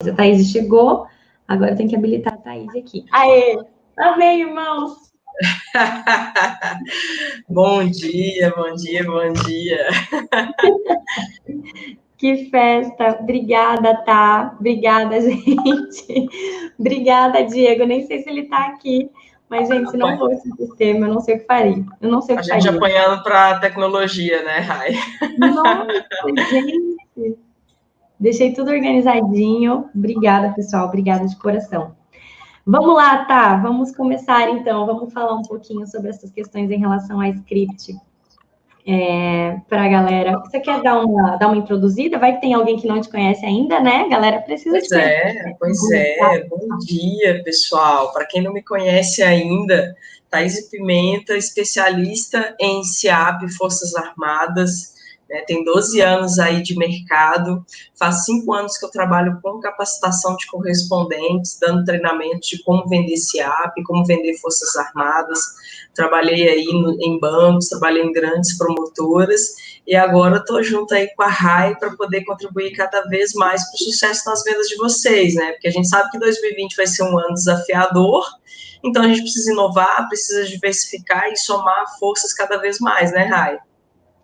A Thaís chegou, agora tem que habilitar a Thaís aqui. Aê! Amém, irmãos! Bom dia, bom dia, bom dia. Que festa! Obrigada, Tá? Obrigada, gente. Obrigada, Diego. Nem sei se ele está aqui, mas, gente, se não fosse o sistema, eu não sei o que faria. Eu não sei o que faria. A gente apanhando para a tecnologia, né, Rai? Nossa, gente! Deixei tudo organizadinho. Obrigada, pessoal. Obrigada de coração. Vamos lá, Tá? Vamos começar, então. Vamos falar um pouquinho sobre essas questões em relação a script. Para a galera. Você quer dar uma introduzida? Vai que tem alguém que não te conhece ainda, né? A galera precisa te conhecer. Pois é. Bom dia, pessoal. Para quem não me conhece ainda, Thaís Pimenta, especialista em SEAP, Forças Armadas, né? Tem 12 anos aí de mercado, faz 5 anos que eu trabalho com capacitação de correspondentes, dando treinamento de como vender SEAP, como vender Forças Armadas. Trabalhei aí em bancos, trabalhei em grandes promotoras, e agora estou junto aí com a Rai para poder contribuir cada vez mais para o sucesso nas vendas de vocês, né? Porque a gente sabe que 2020 vai ser um ano desafiador, então a gente precisa inovar, precisa diversificar e somar forças cada vez mais, né, Rai?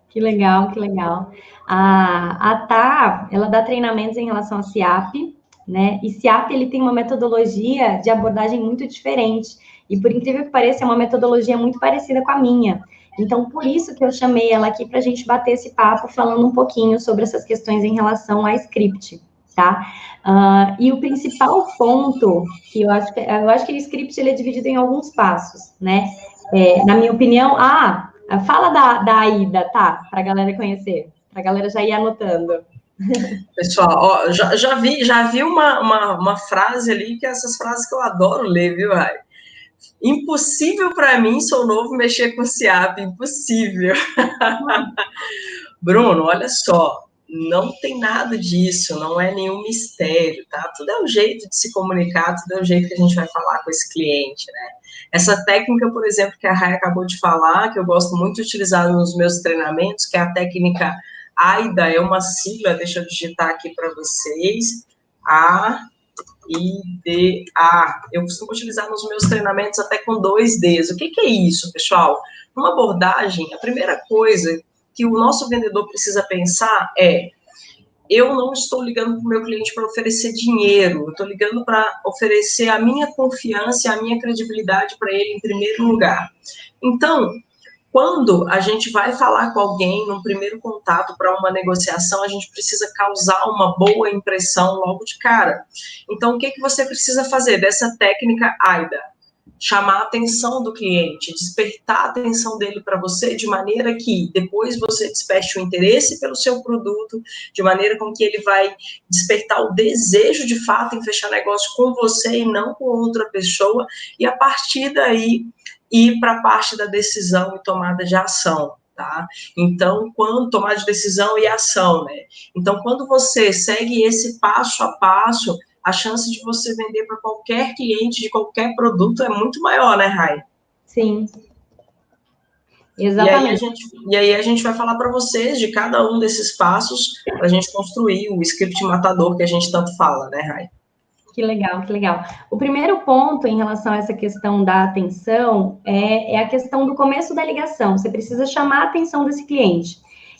Que legal, que legal. A Tá, ela dá treinamentos em relação a SEAP, né? E SEAP, ele tem uma metodologia de abordagem muito diferente. E, por incrível que pareça, é uma metodologia muito parecida com a minha. Então, por isso que eu chamei ela aqui para a gente bater esse papo, falando um pouquinho sobre essas questões em relação a script, tá? E o principal ponto, que eu acho que o script ele é dividido em alguns passos, né? Na minha opinião, fala da Aida, tá? Para a galera conhecer, para a galera já ir anotando. Pessoal, ó, já vi uma frase ali, que é essas frases que eu adoro ler, viu, Rai? Impossível para mim, sou novo, mexer com SEAP, impossível. Bruno, olha só, não tem nada disso, não é nenhum mistério, tá? Tudo é um jeito de se comunicar, tudo é um jeito que a gente vai falar com esse cliente, né? Essa técnica, por exemplo, que a Rai acabou de falar, que eu gosto muito de utilizar nos meus treinamentos, que é a técnica AIDA, é uma sigla, deixa eu digitar aqui para vocês, AIDA. Eu costumo utilizar nos meus treinamentos até com 2 Ds. O que é isso, pessoal? Uma abordagem, a primeira coisa que o nosso vendedor precisa pensar é: eu não estou ligando para o meu cliente para oferecer dinheiro, eu estou ligando para oferecer a minha confiança e a minha credibilidade para ele em primeiro lugar. Então, quando a gente vai falar com alguém num primeiro contato para uma negociação, a gente precisa causar uma boa impressão logo de cara. Então, o que você precisa fazer dessa técnica AIDA? Chamar a atenção do cliente, despertar a atenção dele para você, de maneira que depois você desperte o interesse pelo seu produto, de maneira com que ele vai despertar o desejo de fato em fechar negócio com você e não com outra pessoa, e a partir daí ir para a parte da decisão e tomada de ação. Tá? Então, quando tomar de decisão e ação, né? Então, quando você segue esse passo a passo, a chance de você vender para qualquer cliente de qualquer produto é muito maior, né, Rai? Sim. Exatamente. E aí a gente vai falar para vocês de cada um desses passos para a gente construir o script matador que a gente tanto fala, né, Rai? Que legal, que legal. O primeiro ponto em relação a essa questão da atenção é a questão do começo da ligação. Você precisa chamar a atenção desse cliente.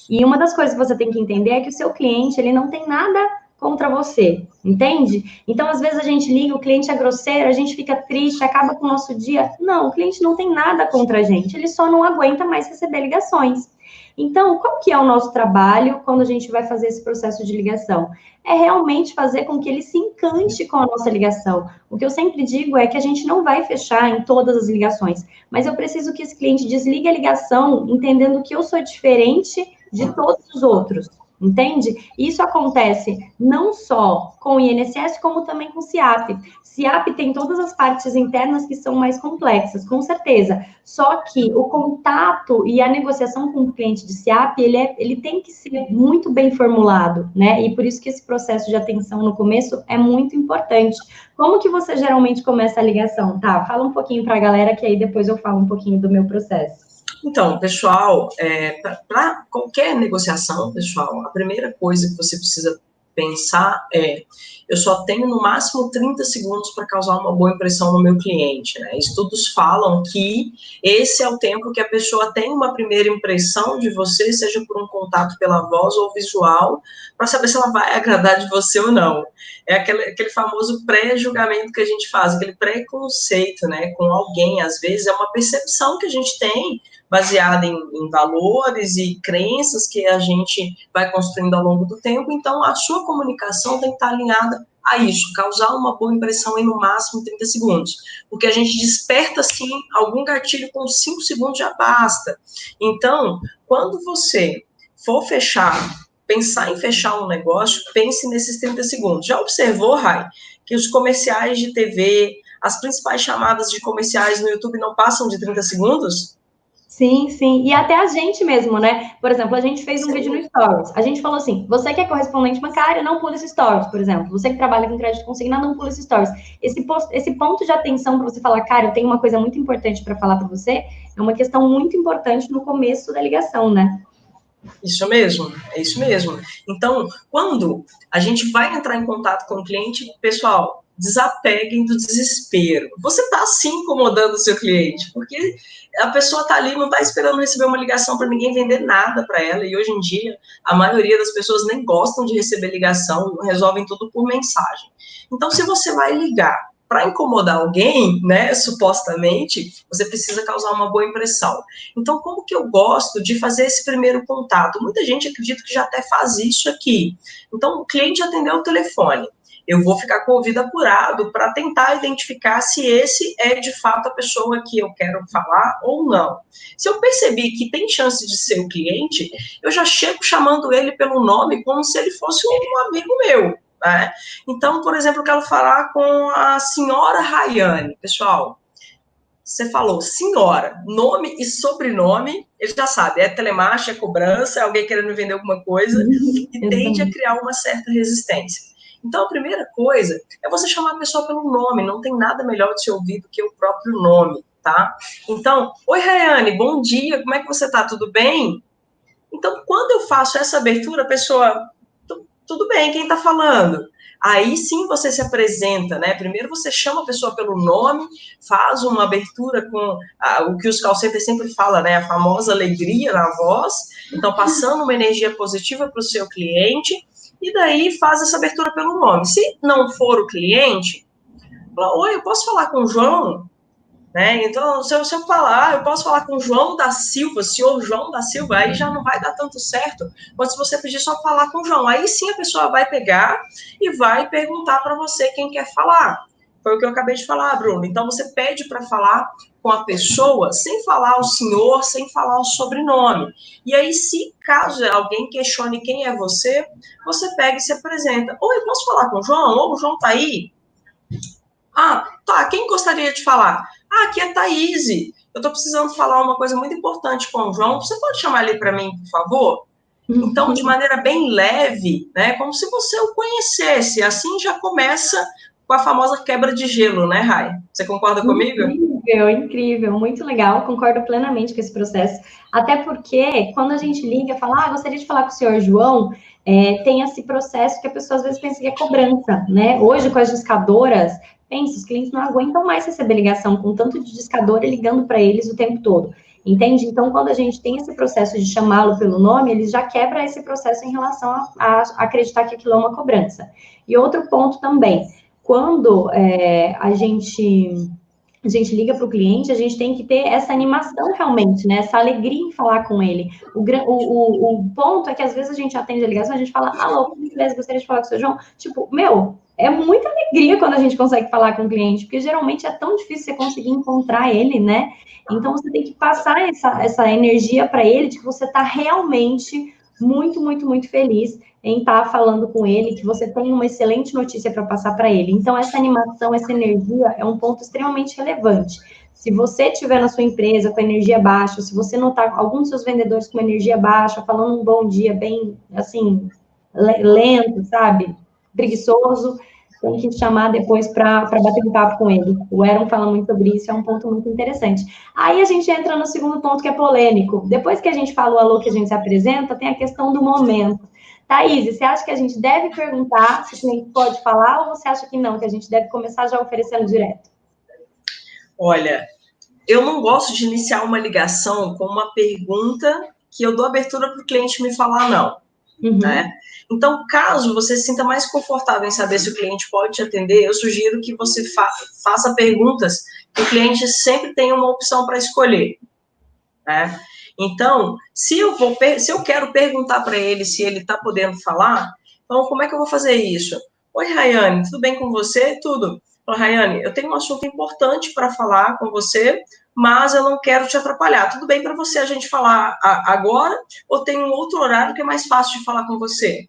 E uma das coisas que você tem que entender é que o seu cliente, ele não tem nada contra você, entende? Então, às vezes a gente liga, o cliente é grosseiro, a gente fica triste, acaba com o nosso dia. Não, o cliente não tem nada contra a gente, ele só não aguenta mais receber ligações. Então, qual que é o nosso trabalho quando a gente vai fazer esse processo de ligação? É realmente fazer com que ele se encante com a nossa ligação. O que eu sempre digo é que a gente não vai fechar em todas as ligações, mas eu preciso que esse cliente desligue a ligação entendendo que eu sou diferente de todos os outros. Entende? Isso acontece não só com o INSS, como também com o SEAP. SEAP tem todas as partes internas que são mais complexas, com certeza. Só que o contato e a negociação com o cliente de SEAP, ele tem que ser muito bem formulado, né? E por isso que esse processo de atenção no começo é muito importante. Como que você geralmente começa a ligação? Tá, fala um pouquinho para a galera, que aí depois eu falo um pouquinho do meu processo. Então, pessoal, para qualquer negociação, pessoal, a primeira coisa que você precisa pensar eu só tenho no máximo 30 segundos para causar uma boa impressão no meu cliente, né? Estudos falam que esse é o tempo que a pessoa tem uma primeira impressão de você, seja por um contato pela voz ou visual, para saber se ela vai agradar de você ou não. É aquele famoso pré-julgamento que a gente faz, aquele preconceito, né, com alguém. Às vezes é uma percepção que a gente tem, baseada em valores e crenças que a gente vai construindo ao longo do tempo. Então, a sua comunicação tem que estar alinhada a isso, causar uma boa impressão em no máximo 30 segundos. Porque a gente desperta, sim, algum gatilho com 5 segundos já basta. Então, quando você for pensar em fechar um negócio, pense nesses 30 segundos. Já observou, Rai, que os comerciais de TV, as principais chamadas de comerciais no YouTube não passam de 30 segundos? Sim, sim. E até a gente mesmo, né? Por exemplo, a gente fez um vídeo no Stories. A gente falou assim, você que é correspondente bancária, não pula esse Stories, por exemplo. Você que trabalha com crédito consignado, não pula esse Stories. Esse ponto de atenção para você falar, cara, eu tenho uma coisa muito importante para falar para você, é uma questão muito importante no começo da ligação, né? Isso mesmo, é isso mesmo. Então, quando a gente vai entrar em contato com o cliente, pessoal, desapeguem do desespero. Você está, sim, incomodando o seu cliente, porque a pessoa está ali, não está esperando receber uma ligação para ninguém vender nada para ela, e hoje em dia, a maioria das pessoas nem gostam de receber ligação, resolvem tudo por mensagem. Então, se você vai ligar para incomodar alguém, né, supostamente, você precisa causar uma boa impressão. Então, como que eu gosto de fazer esse primeiro contato? Muita gente acredita que já até faz isso aqui. Então, o cliente atendeu o telefone. Eu vou ficar com o ouvido apurado para tentar identificar se esse é, de fato, a pessoa que eu quero falar ou não. Se eu perceber que tem chance de ser o cliente, eu já chego chamando ele pelo nome como se ele fosse um amigo meu. Né? Então, por exemplo, eu quero falar com a senhora Rayane. Pessoal, você falou senhora, nome e sobrenome, ele já sabe, é telemarketing, é cobrança, é alguém querendo vender alguma coisa, e tende a criar uma certa resistência. Então, a primeira coisa é você chamar a pessoa pelo nome, não tem nada melhor de ser ouvido do que o próprio nome, tá? Então, oi, Rayane, bom dia, como é que você tá? Tudo bem? Então, quando eu faço essa abertura, a pessoa, tudo bem, quem tá falando? Aí sim você se apresenta, né? Primeiro você chama a pessoa pelo nome, faz uma abertura com o que os call centers sempre falam, né? A famosa alegria na voz. Então, passando uma energia positiva para o seu cliente, e daí faz essa abertura pelo nome. Se não for o cliente, fala, oi, eu posso falar com o João? Né? Então, se eu falar, eu posso falar com o João da Silva, senhor João da Silva, aí já não vai dar tanto certo, mas se você pedir só falar com o João, aí sim a pessoa vai pegar e vai perguntar para você quem quer falar. Foi o que eu acabei de falar, Bruno. Então, você pede para falar com a pessoa sem falar o senhor, sem falar o sobrenome. E aí, se caso alguém questione quem é você, você pega e se apresenta. Oi, posso falar com o João? Ou o João tá aí? Ah, tá, quem gostaria de falar? Ah, aqui é Thaís. Eu estou precisando falar uma coisa muito importante com o João. Você pode chamar ele para mim, por favor? Então, de maneira bem leve, né? Como se você o conhecesse. Assim já começa com a famosa quebra de gelo, né, Rai? Você concorda comigo? Incrível, incrível, muito legal. Concordo plenamente com esse processo. Até porque, quando a gente liga e fala, gostaria de falar com o senhor João, tem esse processo que a pessoa às vezes pensa que é cobrança, né? Hoje, com as discadoras, pensa, os clientes não aguentam mais receber ligação com tanto de discadora ligando para eles o tempo todo. Entende? Então, quando a gente tem esse processo de chamá-lo pelo nome, eles já quebram esse processo em relação a acreditar que aquilo é uma cobrança. E outro ponto também, quando a gente liga para o cliente, a gente tem que ter essa animação realmente, né? Essa alegria em falar com ele. O ponto é que às vezes a gente atende a ligação, a gente fala, alô, por gentileza, gostaria de falar com o seu João. Tipo, é muita alegria quando a gente consegue falar com o cliente, porque geralmente é tão difícil você conseguir encontrar ele, né? Então você tem que passar essa energia para ele de que você está realmente muito, muito, muito feliz em estar falando com ele, que você tem uma excelente notícia para passar para ele. Então, essa animação, essa energia é um ponto extremamente relevante. Se você estiver na sua empresa com energia baixa, se você notar alguns dos seus vendedores com energia baixa, falando um bom dia bem, assim, lento, sabe? Preguiçoso, tem que chamar depois para bater um papo com ele. O Aaron fala muito sobre isso, é um ponto muito interessante. Aí a gente entra no segundo ponto, que é polêmico. Depois que a gente fala o alô, que a gente se apresenta, tem a questão do momento. Thaís, você acha que a gente deve perguntar se o cliente pode falar ou você acha que não, que a gente deve começar já oferecendo direto? Olha, eu não gosto de iniciar uma ligação com uma pergunta que eu dou abertura para o cliente me falar não. Né? Então, caso você se sinta mais confortável em saber se o cliente pode te atender, eu sugiro que você faça perguntas que o cliente sempre tem uma opção para escolher. Né? Então, se eu quero perguntar para ele se ele está podendo falar, então como é que eu vou fazer isso? Oi, Rayane, tudo bem com você? Tudo. Oi, Rayane, eu tenho um assunto importante para falar com você, mas eu não quero te atrapalhar. Tudo bem para você a gente falar agora ou tem um outro horário que é mais fácil de falar com você?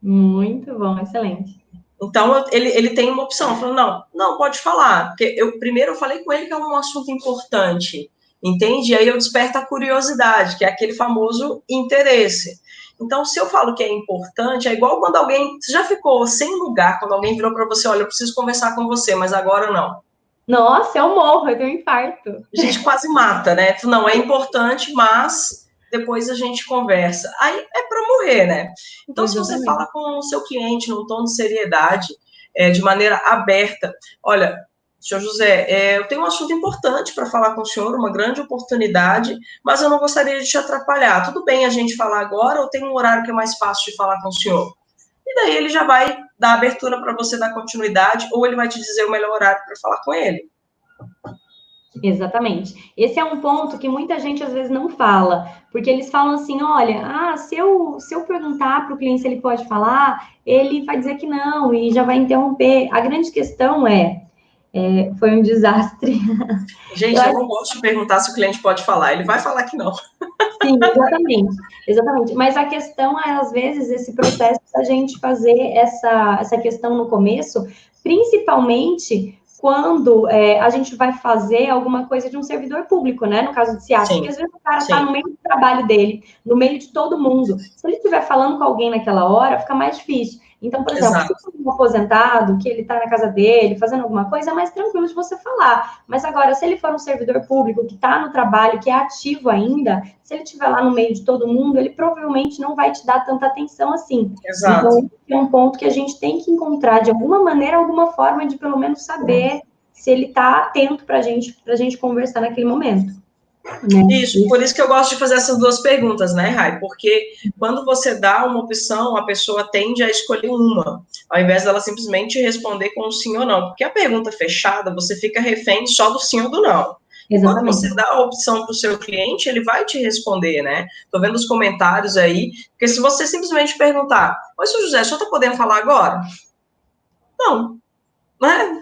Muito bom, excelente. Então, ele tem uma opção. Falou, não, pode falar. Porque primeiro eu falei com ele que é um assunto importante, entende? E aí eu desperto a curiosidade, que é aquele famoso interesse. Então, se eu falo que é importante, é igual quando alguém... Você já ficou sem lugar, quando alguém virou para você, olha, eu preciso conversar com você, mas agora não. Nossa, eu morro, eu tenho um infarto. A gente quase mata, né? Não, é importante, mas depois a gente conversa. Aí é para morrer, né? Então, se você fala com o seu cliente num tom de seriedade, de maneira aberta, olha, senhor José, eu tenho um assunto importante para falar com o senhor, uma grande oportunidade, mas eu não gostaria de te atrapalhar. Tudo bem a gente falar agora ou tem um horário que é mais fácil de falar com o senhor? E daí ele já vai dar abertura para você dar continuidade ou ele vai te dizer o melhor horário para falar com ele. Exatamente. Esse é um ponto que muita gente às vezes não fala, porque eles falam assim, olha, se eu perguntar para o cliente se ele pode falar, ele vai dizer que não e já vai interromper. A grande questão foi um desastre. Gente, eu não gosto de perguntar se o cliente pode falar, ele vai falar que não. Sim, exatamente. Mas a questão é, às vezes, esse processo da gente fazer essa questão no começo, principalmente quando a gente vai fazer alguma coisa de um servidor público, né? No caso de SEAP, porque às vezes o cara está no meio do trabalho dele, no meio de todo mundo. Se ele estiver falando com alguém naquela hora, fica mais difícil. Então, por exemplo, se for um aposentado, que ele está na casa dele, fazendo alguma coisa, é mais tranquilo de você falar. Mas agora, se ele for um servidor público que está no trabalho, que é ativo ainda, se ele estiver lá no meio de todo mundo, ele provavelmente não vai te dar tanta atenção assim. Exato. Então, é um ponto que a gente tem que encontrar, de alguma maneira, alguma forma de pelo menos saber se ele está atento para a gente conversar naquele momento. Isso, por isso que eu gosto de fazer essas duas perguntas, né, Rai? Porque quando você dá uma opção, a pessoa tende a escolher uma, ao invés dela simplesmente responder com sim ou não. Porque a pergunta fechada, você fica refém só do sim ou do não. Exatamente. Quando você dá a opção para o seu cliente, ele vai te responder, né? Tô vendo os comentários aí, porque se você simplesmente perguntar, oi, senhor José, o senhor tá podendo falar agora? Não, né?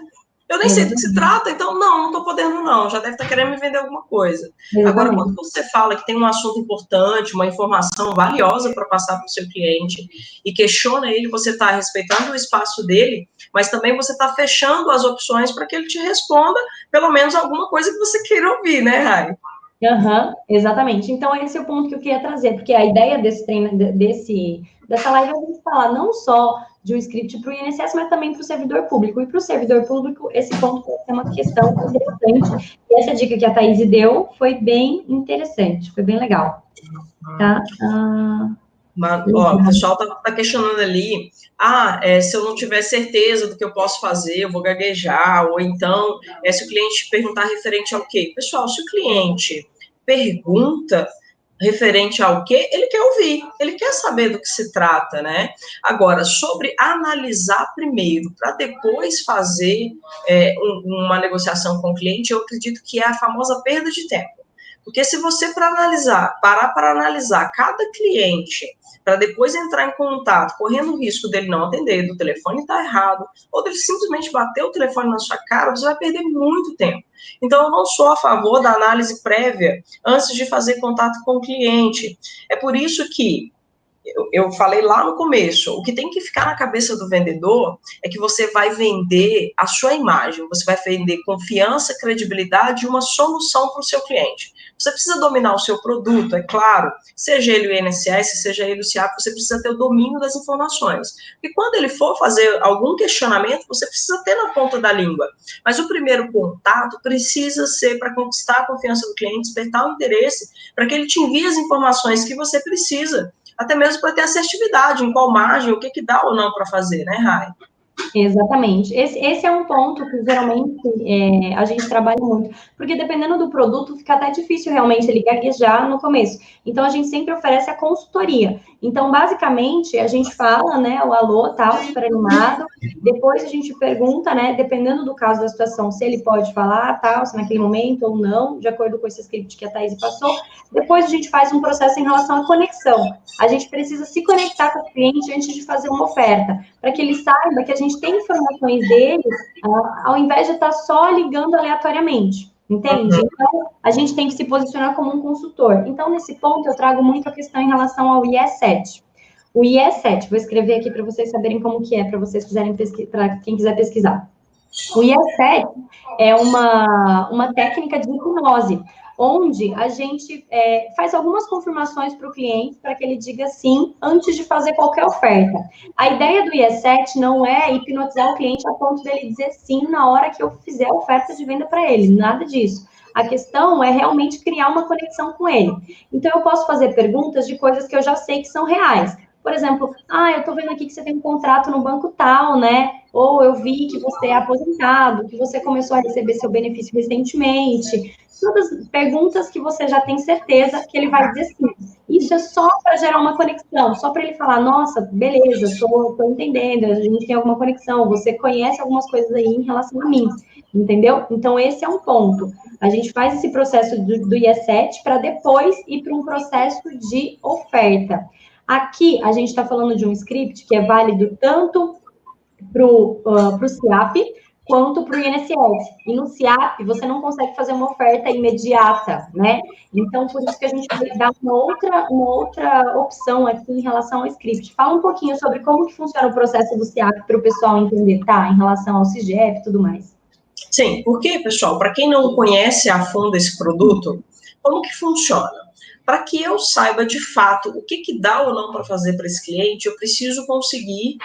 Eu nem sei do que se trata, então não estou podendo não, já deve estar querendo me vender alguma coisa. Agora, quando você fala que tem um assunto importante, uma informação valiosa para passar para o seu cliente e questiona ele, você está respeitando o espaço dele, mas também você está fechando as opções para que ele te responda pelo menos alguma coisa que você queira ouvir, né, Rai? Exatamente. Então, esse é o ponto que eu queria trazer, porque a ideia dessa live é a gente falar não só de um script para o INSS, mas também para o servidor público. E para o servidor público, esse ponto pode ser uma questão interessante. E essa dica que a Thaís deu foi bem interessante, foi bem legal. Tá? Mas, o pessoal tá questionando ali, se eu não tiver certeza do que eu posso fazer, eu vou gaguejar, ou então, se o cliente perguntar referente ao quê? Pessoal, se o cliente pergunta referente ao quê, ele quer ouvir, ele quer saber do que se trata, né? Agora, sobre analisar primeiro, para depois fazer uma negociação com o cliente, eu acredito que é a famosa perda de tempo. Porque se você parar para analisar cada cliente, para depois entrar em contato, correndo o risco dele não atender, do telefone estar errado, ou dele simplesmente bater o telefone na sua cara, você vai perder muito tempo. Então, eu não sou a favor da análise prévia antes de fazer contato com o cliente. É por isso que eu falei lá no começo, o que tem que ficar na cabeça do vendedor é que você vai vender a sua imagem, você vai vender confiança, credibilidade e uma solução para o seu cliente. Você precisa dominar o seu produto, é claro, seja ele o INSS, seja ele o SEAP, você precisa ter o domínio das informações. E quando ele for fazer algum questionamento, você precisa ter na ponta da língua. Mas o primeiro contato precisa ser para conquistar a confiança do cliente, despertar o interesse, para que ele te envie as informações que você precisa. até mesmo para ter assertividade em qual margem, o que que dá ou não para fazer, né, Rai? Exatamente. Esse é um ponto que geralmente a gente trabalha muito, porque dependendo do produto, fica até difícil realmente ele gaguejar no começo. Então, a gente sempre oferece a consultoria. Então, basicamente, a gente fala, né, o alô, tal, super animado, depois a gente pergunta, né, dependendo do caso da situação, se ele pode falar, tal, se naquele momento ou não, de acordo com esse script que a Thaís passou. Depois a gente faz um processo em relação à conexão. A gente precisa se conectar com o cliente antes de fazer uma oferta, para que ele saiba que a gente tem informações dele, ao invés de estar só ligando aleatoriamente, entende? Uhum. Então, a gente tem que se posicionar como um consultor. Então, nesse ponto, eu trago muito a questão em relação ao IE7. O IE7, vou escrever aqui para vocês saberem como que é, para vocês quiserem para quem quiser pesquisar. O IE7 é uma técnica de hipnose, onde a gente faz algumas confirmações para o cliente para que ele diga sim antes de fazer qualquer oferta. A ideia do IE7 não é hipnotizar o cliente a ponto dele dizer sim na hora que eu fizer a oferta de venda para ele, nada disso. A questão é realmente criar uma conexão com ele. Então, eu posso fazer perguntas de coisas que eu já sei que são reais. Por exemplo, eu tô vendo aqui que você tem um contrato no banco tal, né? Ou eu vi que você é aposentado, que você começou a receber seu benefício recentemente. Todas perguntas que você já tem certeza que ele vai dizer sim. Isso é só para gerar uma conexão, só para ele falar, nossa, beleza, tô entendendo, a gente tem alguma conexão, você conhece algumas coisas aí em relação a mim, entendeu? Então, esse é um ponto. A gente faz esse processo do IE7 para depois ir para um processo de oferta. Aqui, a gente está falando de um script que é válido tanto para o CIAP quanto para o INSS. E no CIAP, você não consegue fazer uma oferta imediata, né? Então, por isso que a gente vai dar uma outra opção aqui em relação ao script. Fala um pouquinho sobre como que funciona o processo do CIAP para o pessoal entender, tá? Em relação ao CIGEP e tudo mais. Sim, porque, pessoal, para quem não conhece a fundo esse produto, como que funciona? Para que eu saiba de fato o que, que dá ou não para fazer para esse cliente, eu preciso conseguir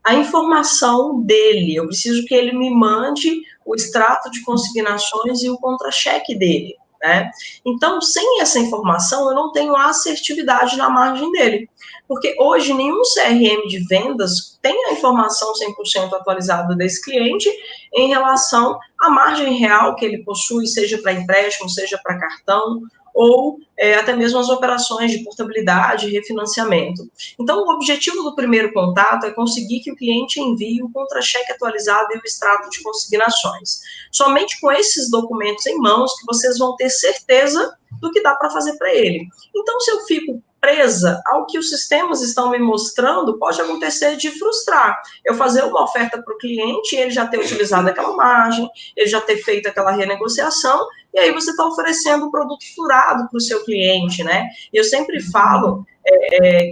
a informação dele, eu preciso que ele me mande o extrato de consignações e o contra-cheque dele, né? Então, sem essa informação, eu não tenho assertividade na margem dele, porque hoje nenhum CRM de vendas tem a informação 100% atualizada desse cliente em relação à margem real que ele possui, seja para empréstimo, seja para cartão, ou até mesmo as operações de portabilidade e refinanciamento. Então, o objetivo do primeiro contato é conseguir que o cliente envie o contra-cheque atualizado e o extrato de consignações. Somente com esses documentos em mãos que vocês vão ter certeza do que dá para fazer para ele. Então, se eu fico presa ao que os sistemas estão me mostrando, pode acontecer de frustrar. Eu fazer uma oferta para o cliente, ele já ter utilizado aquela margem, ele já ter feito aquela renegociação, e aí você está oferecendo um produto furado para o seu cliente, né? E eu sempre falo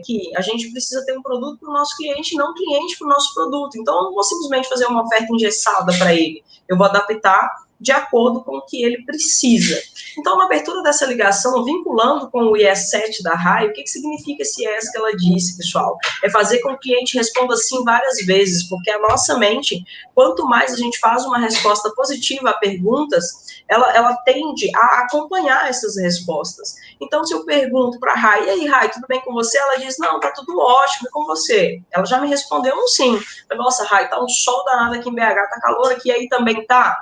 que a gente precisa ter um produto para o nosso cliente, não cliente para o nosso produto. Então, eu não vou simplesmente fazer uma oferta engessada para ele. Eu vou adaptar de acordo com o que ele precisa. Então, na abertura dessa ligação, vinculando com o IE7 da RAI, o que significa esse IES que ela disse, pessoal? É fazer com que o cliente responda sim várias vezes, porque a nossa mente, quanto mais a gente faz uma resposta positiva a perguntas, ela tende a acompanhar essas respostas. Então, se eu pergunto para a RAI, e aí, RAI, tudo bem com você? Ela diz, não, tá tudo ótimo, e com você? Ela já me respondeu um sim. Nossa, RAI, tá um sol danado aqui em BH, tá calor aqui, aí também tá?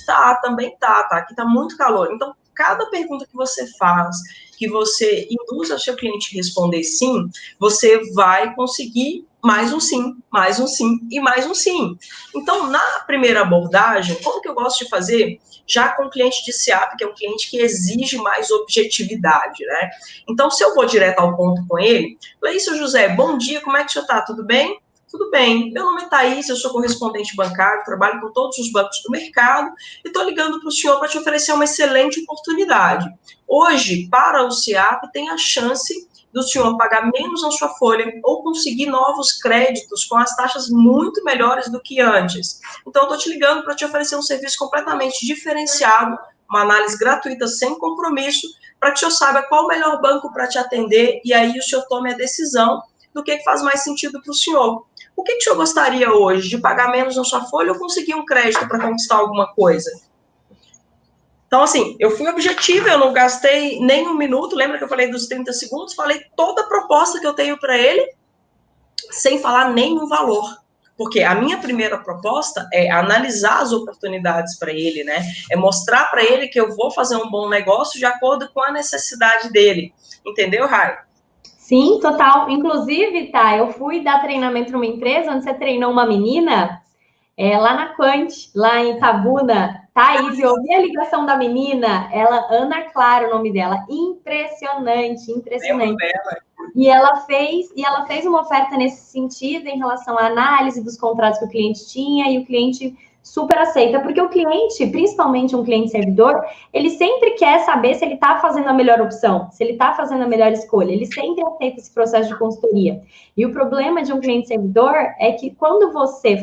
Tá, também tá, aqui tá muito calor. Então, cada pergunta que você faz, que você induz ao seu cliente responder sim, você vai conseguir mais um sim, mais um sim e mais um sim. Então, na primeira abordagem, como que eu gosto de fazer? Já com o cliente de SEAP, que é um cliente que exige mais objetividade, né? Então, se eu vou direto ao ponto com ele, Leício José, bom dia, como é que o senhor tá? Tudo bem? Tudo bem, meu nome é Thaís, eu sou correspondente bancário, trabalho com todos os bancos do mercado e estou ligando para o senhor para te oferecer uma excelente oportunidade. Hoje, para o SEAP, tem a chance do senhor pagar menos na sua folha ou conseguir novos créditos com as taxas muito melhores do que antes. Então, eu estou te ligando para te oferecer um serviço completamente diferenciado, uma análise gratuita sem compromisso, para que o senhor saiba qual o melhor banco para te atender e aí o senhor tome a decisão do que faz mais sentido para o senhor. O que o senhor gostaria hoje? De pagar menos na sua folha ou conseguir um crédito para conquistar alguma coisa? Então, assim, eu fui objetiva, eu não gastei nem um minuto, lembra que eu falei dos 30 segundos? Falei toda a proposta que eu tenho para ele, sem falar nenhum valor. Porque a minha primeira proposta é analisar as oportunidades para ele, né? É mostrar para ele que eu vou fazer um bom negócio de acordo com a necessidade dele. Entendeu, Rai? Sim, total. Inclusive, tá, eu fui dar treinamento numa empresa onde você treinou uma menina, lá na Quant, lá em Itabuna. Thaís, eu ouvi a ligação da menina, ela, Ana Clara, o nome dela. Impressionante, impressionante. E ela fez uma oferta nesse sentido em relação à análise dos contratos que o cliente tinha, e o cliente super aceita, porque o cliente, principalmente um cliente servidor, ele sempre quer saber se ele está fazendo a melhor opção, se ele está fazendo a melhor escolha, ele sempre aceita esse processo de consultoria. E o problema de um cliente servidor é que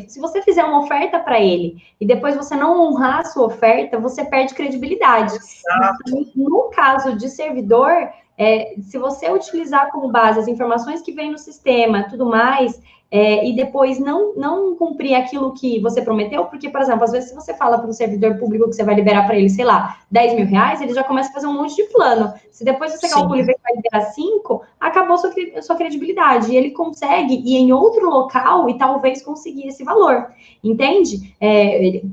se você fizer uma oferta para ele e depois você não honrar a sua oferta, você perde credibilidade. Então, no caso de servidor, se você utilizar como base as informações que vem no sistema, tudo mais, e depois não cumprir aquilo que você prometeu, porque, por exemplo, às vezes se você fala para um servidor público que você vai liberar para ele, sei lá, 10 mil reais, ele já começa a fazer um monte de plano. Se depois você calcula e vê que vai liberar 5, acabou sua credibilidade. E ele consegue ir em outro local e talvez conseguir esse valor, entende?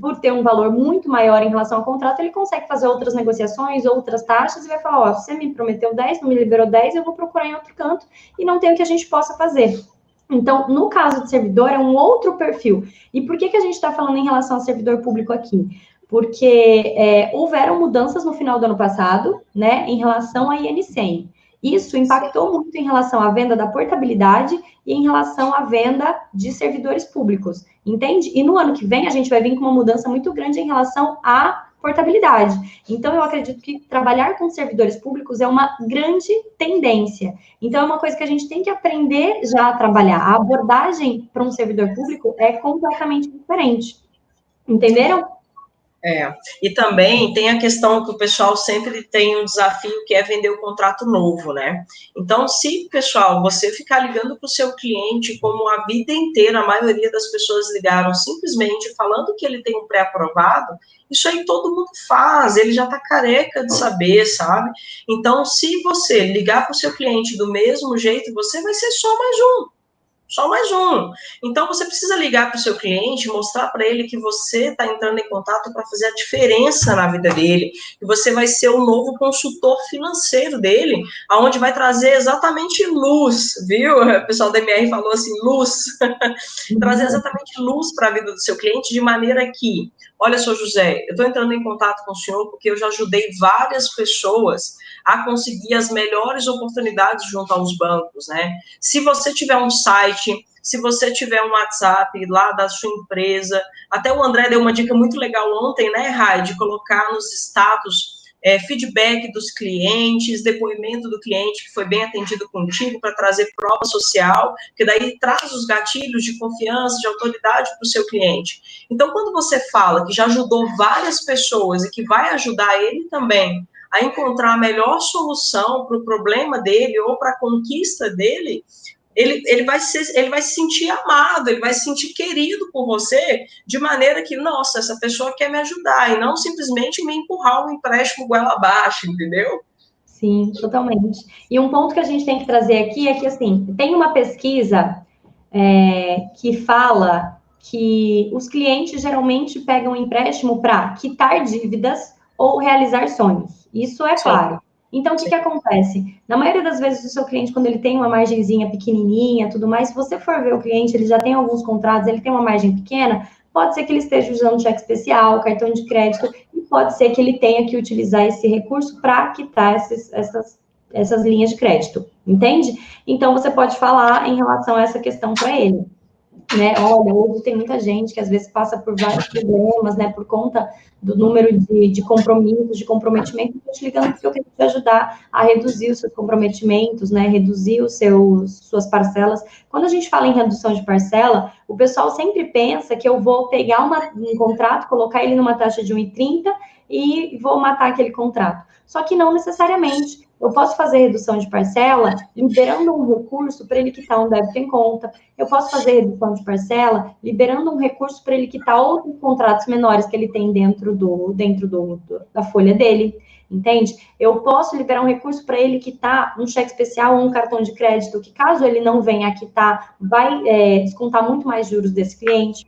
Por ter um valor muito maior em relação ao contrato, ele consegue fazer outras negociações, outras taxas, e vai falar, ó, você me prometeu 10, não me liberou 10, eu vou procurar em outro canto e não tem o que a gente possa fazer. Então, no caso de servidor, é um outro perfil. E por que a gente está falando em relação ao servidor público aqui? Porque houveram mudanças no final do ano passado, né, em relação à IN100. Isso impactou muito em relação à venda da portabilidade e em relação à venda de servidores públicos, entende? E no ano que vem, a gente vai vir com uma mudança muito grande em relação à portabilidade. Então, eu acredito que trabalhar com servidores públicos é uma grande tendência. Então, é uma coisa que a gente tem que aprender já a trabalhar. A abordagem para um servidor público é completamente diferente. Entenderam? E também tem a questão que o pessoal sempre tem um desafio, que é vender o contrato novo, né? Então, se, pessoal, você ficar ligando para o seu cliente, como a vida inteira, a maioria das pessoas ligaram simplesmente falando que ele tem um pré-aprovado, isso aí todo mundo faz, ele já está careca de saber, sabe? Então, se você ligar para o seu cliente do mesmo jeito, você vai ser só mais um. Só mais um. Então, você precisa ligar para o seu cliente, mostrar para ele que você está entrando em contato para fazer a diferença na vida dele, que você vai ser o novo consultor financeiro dele, aonde vai trazer exatamente luz, viu? O pessoal da MR falou assim, luz. Trazer exatamente luz para a vida do seu cliente, de maneira que, olha, senhor José, eu estou entrando em contato com o senhor porque eu já ajudei várias pessoas a conseguir as melhores oportunidades junto aos bancos, né? Se você tiver um site, se você tiver um WhatsApp lá da sua empresa, até o André deu uma dica muito legal ontem, né, Rai, de colocar nos status feedback dos clientes, depoimento do cliente que foi bem atendido contigo, para trazer prova social, que daí traz os gatilhos de confiança, de autoridade para o seu cliente. Então, quando você fala que já ajudou várias pessoas e que vai ajudar ele também a encontrar a melhor solução para o problema dele ou para a conquista dele, ele vai se sentir amado, ele vai se sentir querido por você, de maneira que, nossa, essa pessoa quer me ajudar, e não simplesmente me empurrar um empréstimo goela abaixo, entendeu? Sim, totalmente. E um ponto que a gente tem que trazer aqui é que, assim, tem uma pesquisa que fala que os clientes geralmente pegam empréstimo para quitar dívidas ou realizar sonhos. Isso é claro. Então, o que acontece? Na maioria das vezes, o seu cliente, quando ele tem uma margenzinha pequenininha, tudo mais, se você for ver o cliente, ele já tem alguns contratos, ele tem uma margem pequena, pode ser que ele esteja usando cheque especial, cartão de crédito, e pode ser que ele tenha que utilizar esse recurso para quitar essas linhas de crédito, entende? Então, você pode falar em relação a essa questão para ele. Né? Olha, hoje tem muita gente que às vezes passa por vários problemas, né, por conta do número de compromissos, de comprometimento, estou te ligando porque eu quero te ajudar a reduzir os seus comprometimentos, né, reduzir suas parcelas. Quando a gente fala em redução de parcela, O pessoal sempre pensa que eu vou pegar um contrato, colocar ele numa taxa de 1,30 e vou matar aquele contrato. Só que não necessariamente. Eu posso fazer redução de parcela liberando um recurso para ele quitar um débito em conta. Eu posso fazer redução de parcela liberando um recurso para ele quitar outros contratos menores que ele tem dentro da folha dele. Entende? Eu posso liberar um recurso para ele quitar um cheque especial ou um cartão de crédito, que caso ele não venha a quitar, vai descontar muito mais juros desse cliente.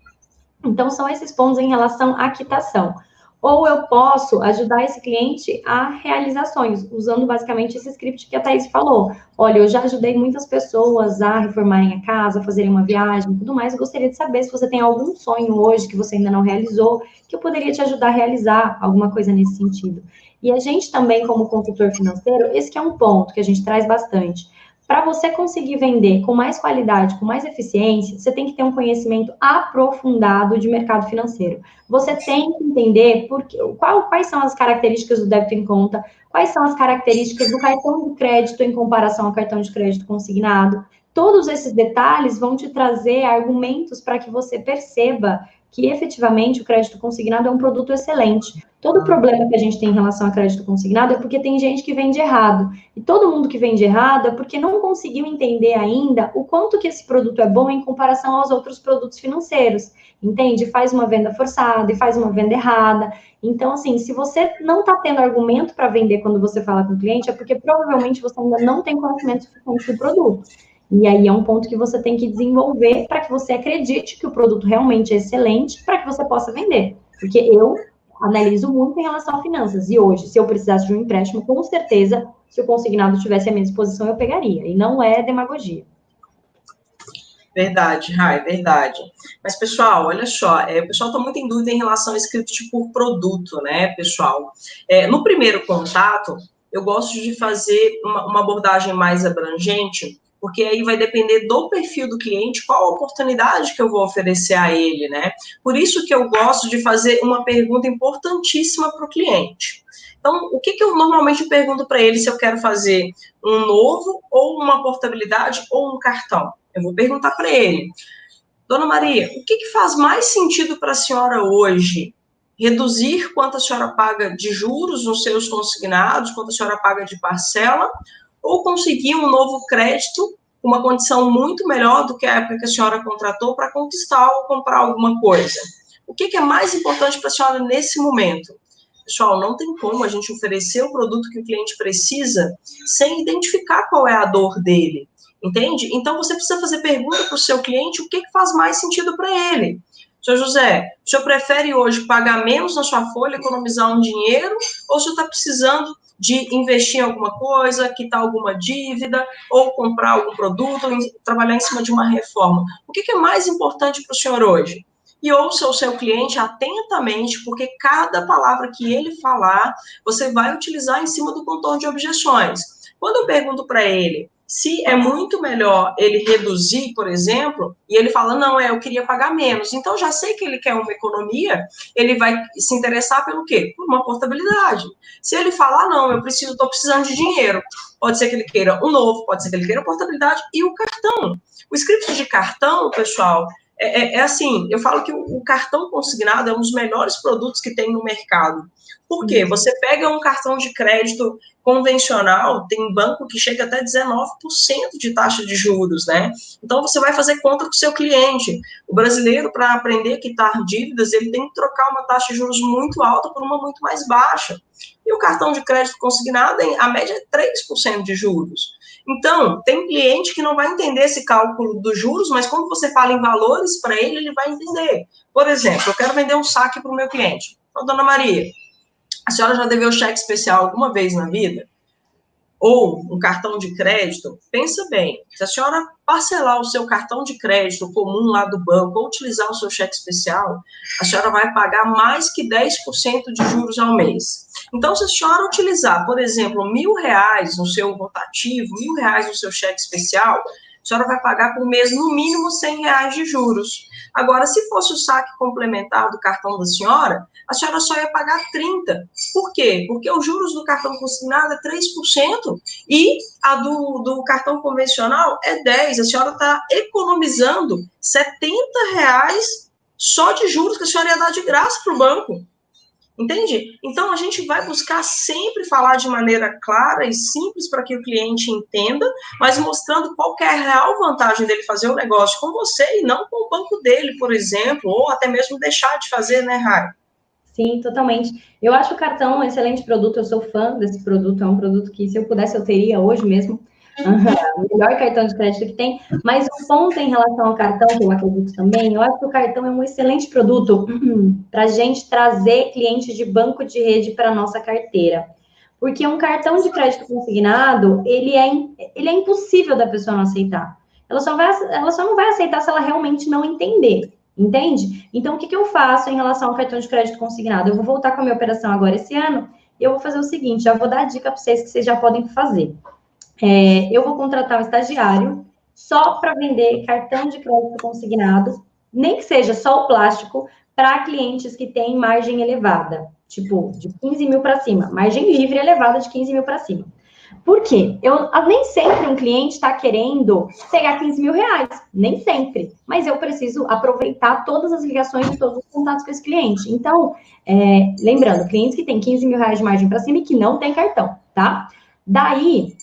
Então, são esses pontos em relação à quitação. Ou eu posso ajudar esse cliente a realizar sonhos, usando basicamente esse script que a Thaís falou. Olha, eu já ajudei muitas pessoas a reformarem a casa, a fazerem uma viagem e tudo mais. Eu gostaria de saber se você tem algum sonho hoje que você ainda não realizou, que eu poderia te ajudar a realizar alguma coisa nesse sentido. E a gente também, como consultor financeiro, esse que é um ponto que a gente traz bastante. Para você conseguir vender com mais qualidade, com mais eficiência, você tem que ter um conhecimento aprofundado de mercado financeiro. Você tem que entender quais são as características do débito em conta, quais são as características do cartão de crédito em comparação ao cartão de crédito consignado. Todos esses detalhes vão te trazer argumentos para que você perceba que efetivamente o crédito consignado é um produto excelente. Todo o problema que a gente tem em relação a crédito consignado é porque tem gente que vende errado. E todo mundo que vende errado é porque não conseguiu entender ainda o quanto que esse produto é bom em comparação aos outros produtos financeiros. Entende? Faz uma venda forçada e faz uma venda errada. Então, assim, se você não está tendo argumento para vender quando você fala com o cliente, é porque provavelmente você ainda não tem conhecimento suficiente do produto. E aí é um ponto que você tem que desenvolver para que você acredite que o produto realmente é excelente, para que você possa vender. Porque eu analiso muito em relação a finanças. E hoje, se eu precisasse de um empréstimo, com certeza, se o consignado tivesse à minha disposição, eu pegaria. E não é demagogia. Verdade, Rai, verdade. Mas, pessoal, olha só, o pessoal está muito em dúvida em relação ao script por produto, né, pessoal? No primeiro contato, eu gosto de fazer uma abordagem mais abrangente, porque aí vai depender do perfil do cliente, qual a oportunidade que eu vou oferecer a ele, né? Por isso que eu gosto de fazer uma pergunta importantíssima para o cliente. Então, o que eu normalmente pergunto para ele se eu quero fazer um novo, ou uma portabilidade, ou um cartão? Eu vou perguntar para ele, Dona Maria, o que faz mais sentido para a senhora hoje? Reduzir quanto a senhora paga de juros nos seus consignados, quanto a senhora paga de parcela, ou conseguir um novo crédito com uma condição muito melhor do que a época que a senhora contratou para conquistar ou comprar alguma coisa? O que é mais importante para a senhora nesse momento? Pessoal, não tem como a gente oferecer o produto que o cliente precisa sem identificar qual é a dor dele. Entende? Então, você precisa fazer pergunta para o seu cliente o que faz mais sentido para ele. Seu José, o senhor prefere hoje pagar menos na sua folha, economizar um dinheiro, ou o senhor está precisando de investir em alguma coisa, quitar alguma dívida, ou comprar algum produto, ou trabalhar em cima de uma reforma? O que é mais importante para o senhor hoje? E ouça o seu cliente atentamente, porque cada palavra que ele falar, você vai utilizar em cima do contorno de objeções. Quando eu pergunto para ele se é muito melhor ele reduzir, por exemplo, e ele fala, não, eu queria pagar menos. Então, já sei que ele quer uma economia, ele vai se interessar pelo quê? Por uma portabilidade. Se ele falar, não, estou precisando de dinheiro, pode ser que ele queira um novo, pode ser que ele queira portabilidade e o cartão. O script de cartão, pessoal, assim, eu falo que o cartão consignado é um dos melhores produtos que tem no mercado. Por quê? Você pega um cartão de crédito convencional, tem banco que chega até 19% de taxa de juros, né? Então, você vai fazer conta com o seu cliente. O brasileiro, para aprender a quitar dívidas, ele tem que trocar uma taxa de juros muito alta por uma muito mais baixa. E o cartão de crédito consignado, a média é 3% de juros. Então, tem cliente que não vai entender esse cálculo dos juros, mas quando você fala em valores para ele, ele vai entender. Por exemplo, eu quero vender um saque para o meu cliente. Então, Dona Maria, a senhora já deveu cheque especial alguma vez na vida? Ou um cartão de crédito? Pensa bem, se a senhora parcelar o seu cartão de crédito comum lá do banco ou utilizar o seu cheque especial, a senhora vai pagar mais que 10% de juros ao mês. Então, se a senhora utilizar, por exemplo, R$1.000 no seu rotativo, R$1.000 no seu cheque especial, senhora vai pagar por mês no mínimo R$ 100 de juros. Agora, se fosse o saque complementar do cartão da senhora, a senhora só ia pagar 30%. Por quê? Porque os juros do cartão consignado é 3% e a do cartão convencional é 10%. A senhora está economizando R$ 70 só de juros que a senhora ia dar de graça para o banco. Entende? Então, a gente vai buscar sempre falar de maneira clara e simples para que o cliente entenda, mas mostrando qual que é a real vantagem dele fazer o negócio com você e não com o banco dele, por exemplo, ou até mesmo deixar de fazer, né, Rai? Sim, totalmente. Eu acho o cartão um excelente produto, eu sou fã desse produto, é um produto que, se eu pudesse, eu teria hoje mesmo. O melhor cartão de crédito que tem, mas o ponto em relação ao cartão, que eu acredito também, eu acho que o cartão é um excelente produto para a gente trazer clientes de banco de rede para a nossa carteira. Porque um cartão de crédito consignado, ele é impossível da pessoa não aceitar. Ela só não vai aceitar se ela realmente não entender. Entende? Então, o que eu faço em relação ao cartão de crédito consignado? Eu vou voltar com a minha operação agora esse ano e eu vou fazer o seguinte, já vou dar a dica para vocês que vocês já podem fazer. Eu vou contratar um estagiário só para vender cartão de crédito consignado, nem que seja só o plástico, para clientes que têm margem elevada, tipo, de 15 mil para cima, margem livre elevada de 15 mil para cima. Por quê? Nem sempre um cliente está querendo pegar 15 mil reais, nem sempre, mas eu preciso aproveitar todas as ligações e todos os contatos com esse cliente. Então, lembrando, clientes que têm 15 mil reais de margem para cima e que não tem cartão, tá? Daí,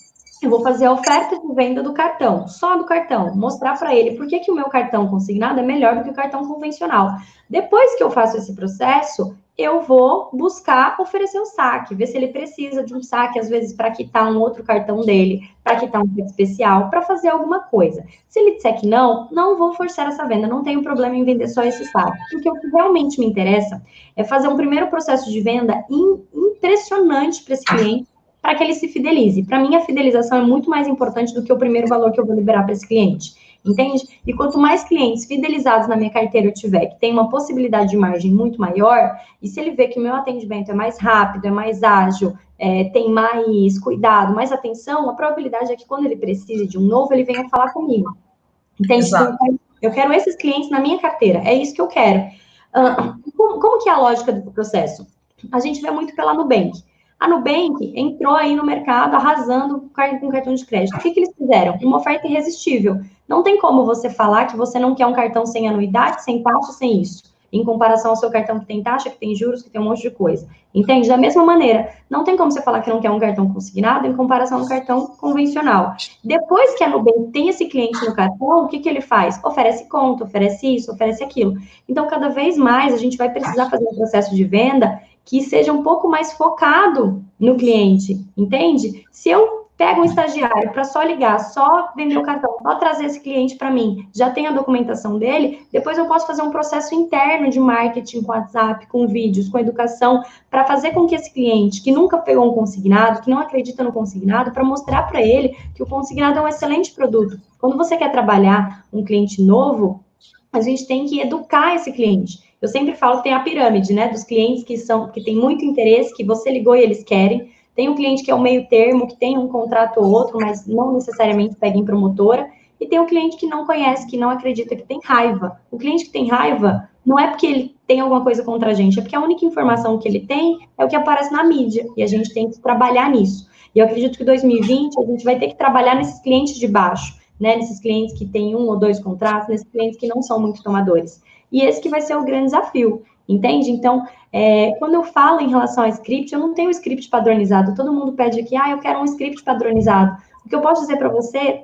eu vou fazer a oferta de venda do cartão, só do cartão, mostrar para ele por que o meu cartão consignado é melhor do que o cartão convencional. Depois que eu faço esse processo, eu vou buscar oferecer o saque, ver se ele precisa de um saque, às vezes, para quitar um outro cartão dele, para quitar um saque especial, para fazer alguma coisa. Se ele disser que não vou forçar essa venda, não tenho problema em vender só esse saque, porque o que realmente me interessa é fazer um primeiro processo de venda impressionante para esse cliente, para que ele se fidelize. Para mim, a fidelização é muito mais importante do que o primeiro valor que eu vou liberar para esse cliente, entende? E quanto mais clientes fidelizados na minha carteira eu tiver, que tem uma possibilidade de margem muito maior, e se ele vê que o meu atendimento é mais rápido, é mais ágil, tem mais cuidado, mais atenção, a probabilidade é que quando ele precise de um novo, ele venha falar comigo. Entende? Então, eu quero esses clientes na minha carteira, é isso que eu quero. Como que é a lógica do processo? A gente vê muito pela Nubank. A Nubank entrou aí no mercado arrasando com cartão de crédito. O que eles fizeram? Uma oferta irresistível. Não tem como você falar que você não quer um cartão sem anuidade, sem taxa, sem isso. Em comparação ao seu cartão que tem taxa, que tem juros, que tem um monte de coisa. Entende? Da mesma maneira, não tem como você falar que não quer um cartão consignado em comparação ao cartão convencional. Depois que a Nubank tem esse cliente no cartão, o que ele faz? Oferece conta, oferece isso, oferece aquilo. Então, cada vez mais, a gente vai precisar fazer um processo de venda que seja um pouco mais focado no cliente, entende? Se eu pego um estagiário para só ligar, só vender o cartão, só trazer esse cliente para mim, já tem a documentação dele, depois eu posso fazer um processo interno de marketing com WhatsApp, com vídeos, com educação, para fazer com que esse cliente que nunca pegou um consignado, que não acredita no consignado, para mostrar para ele que o consignado é um excelente produto. Quando você quer trabalhar um cliente novo, a gente tem que educar esse cliente. Eu sempre falo que tem a pirâmide, né, dos clientes que tem muito interesse, que você ligou e eles querem. Tem um cliente que é o meio termo, que tem um contrato ou outro, mas não necessariamente pega em promotora. E tem o cliente que não conhece, que não acredita, que tem raiva. O cliente que tem raiva não é porque ele tem alguma coisa contra a gente, é porque a única informação que ele tem é o que aparece na mídia. E a gente tem que trabalhar nisso. E eu acredito que em 2020 a gente vai ter que trabalhar nesses clientes de baixo, né, nesses clientes que têm 1 ou 2 contratos, nesses clientes que não são muito tomadores. E esse que vai ser o grande desafio, entende? Então, quando eu falo em relação ao script, eu não tenho um script padronizado. Todo mundo pede aqui, eu quero um script padronizado. O que eu posso dizer para você,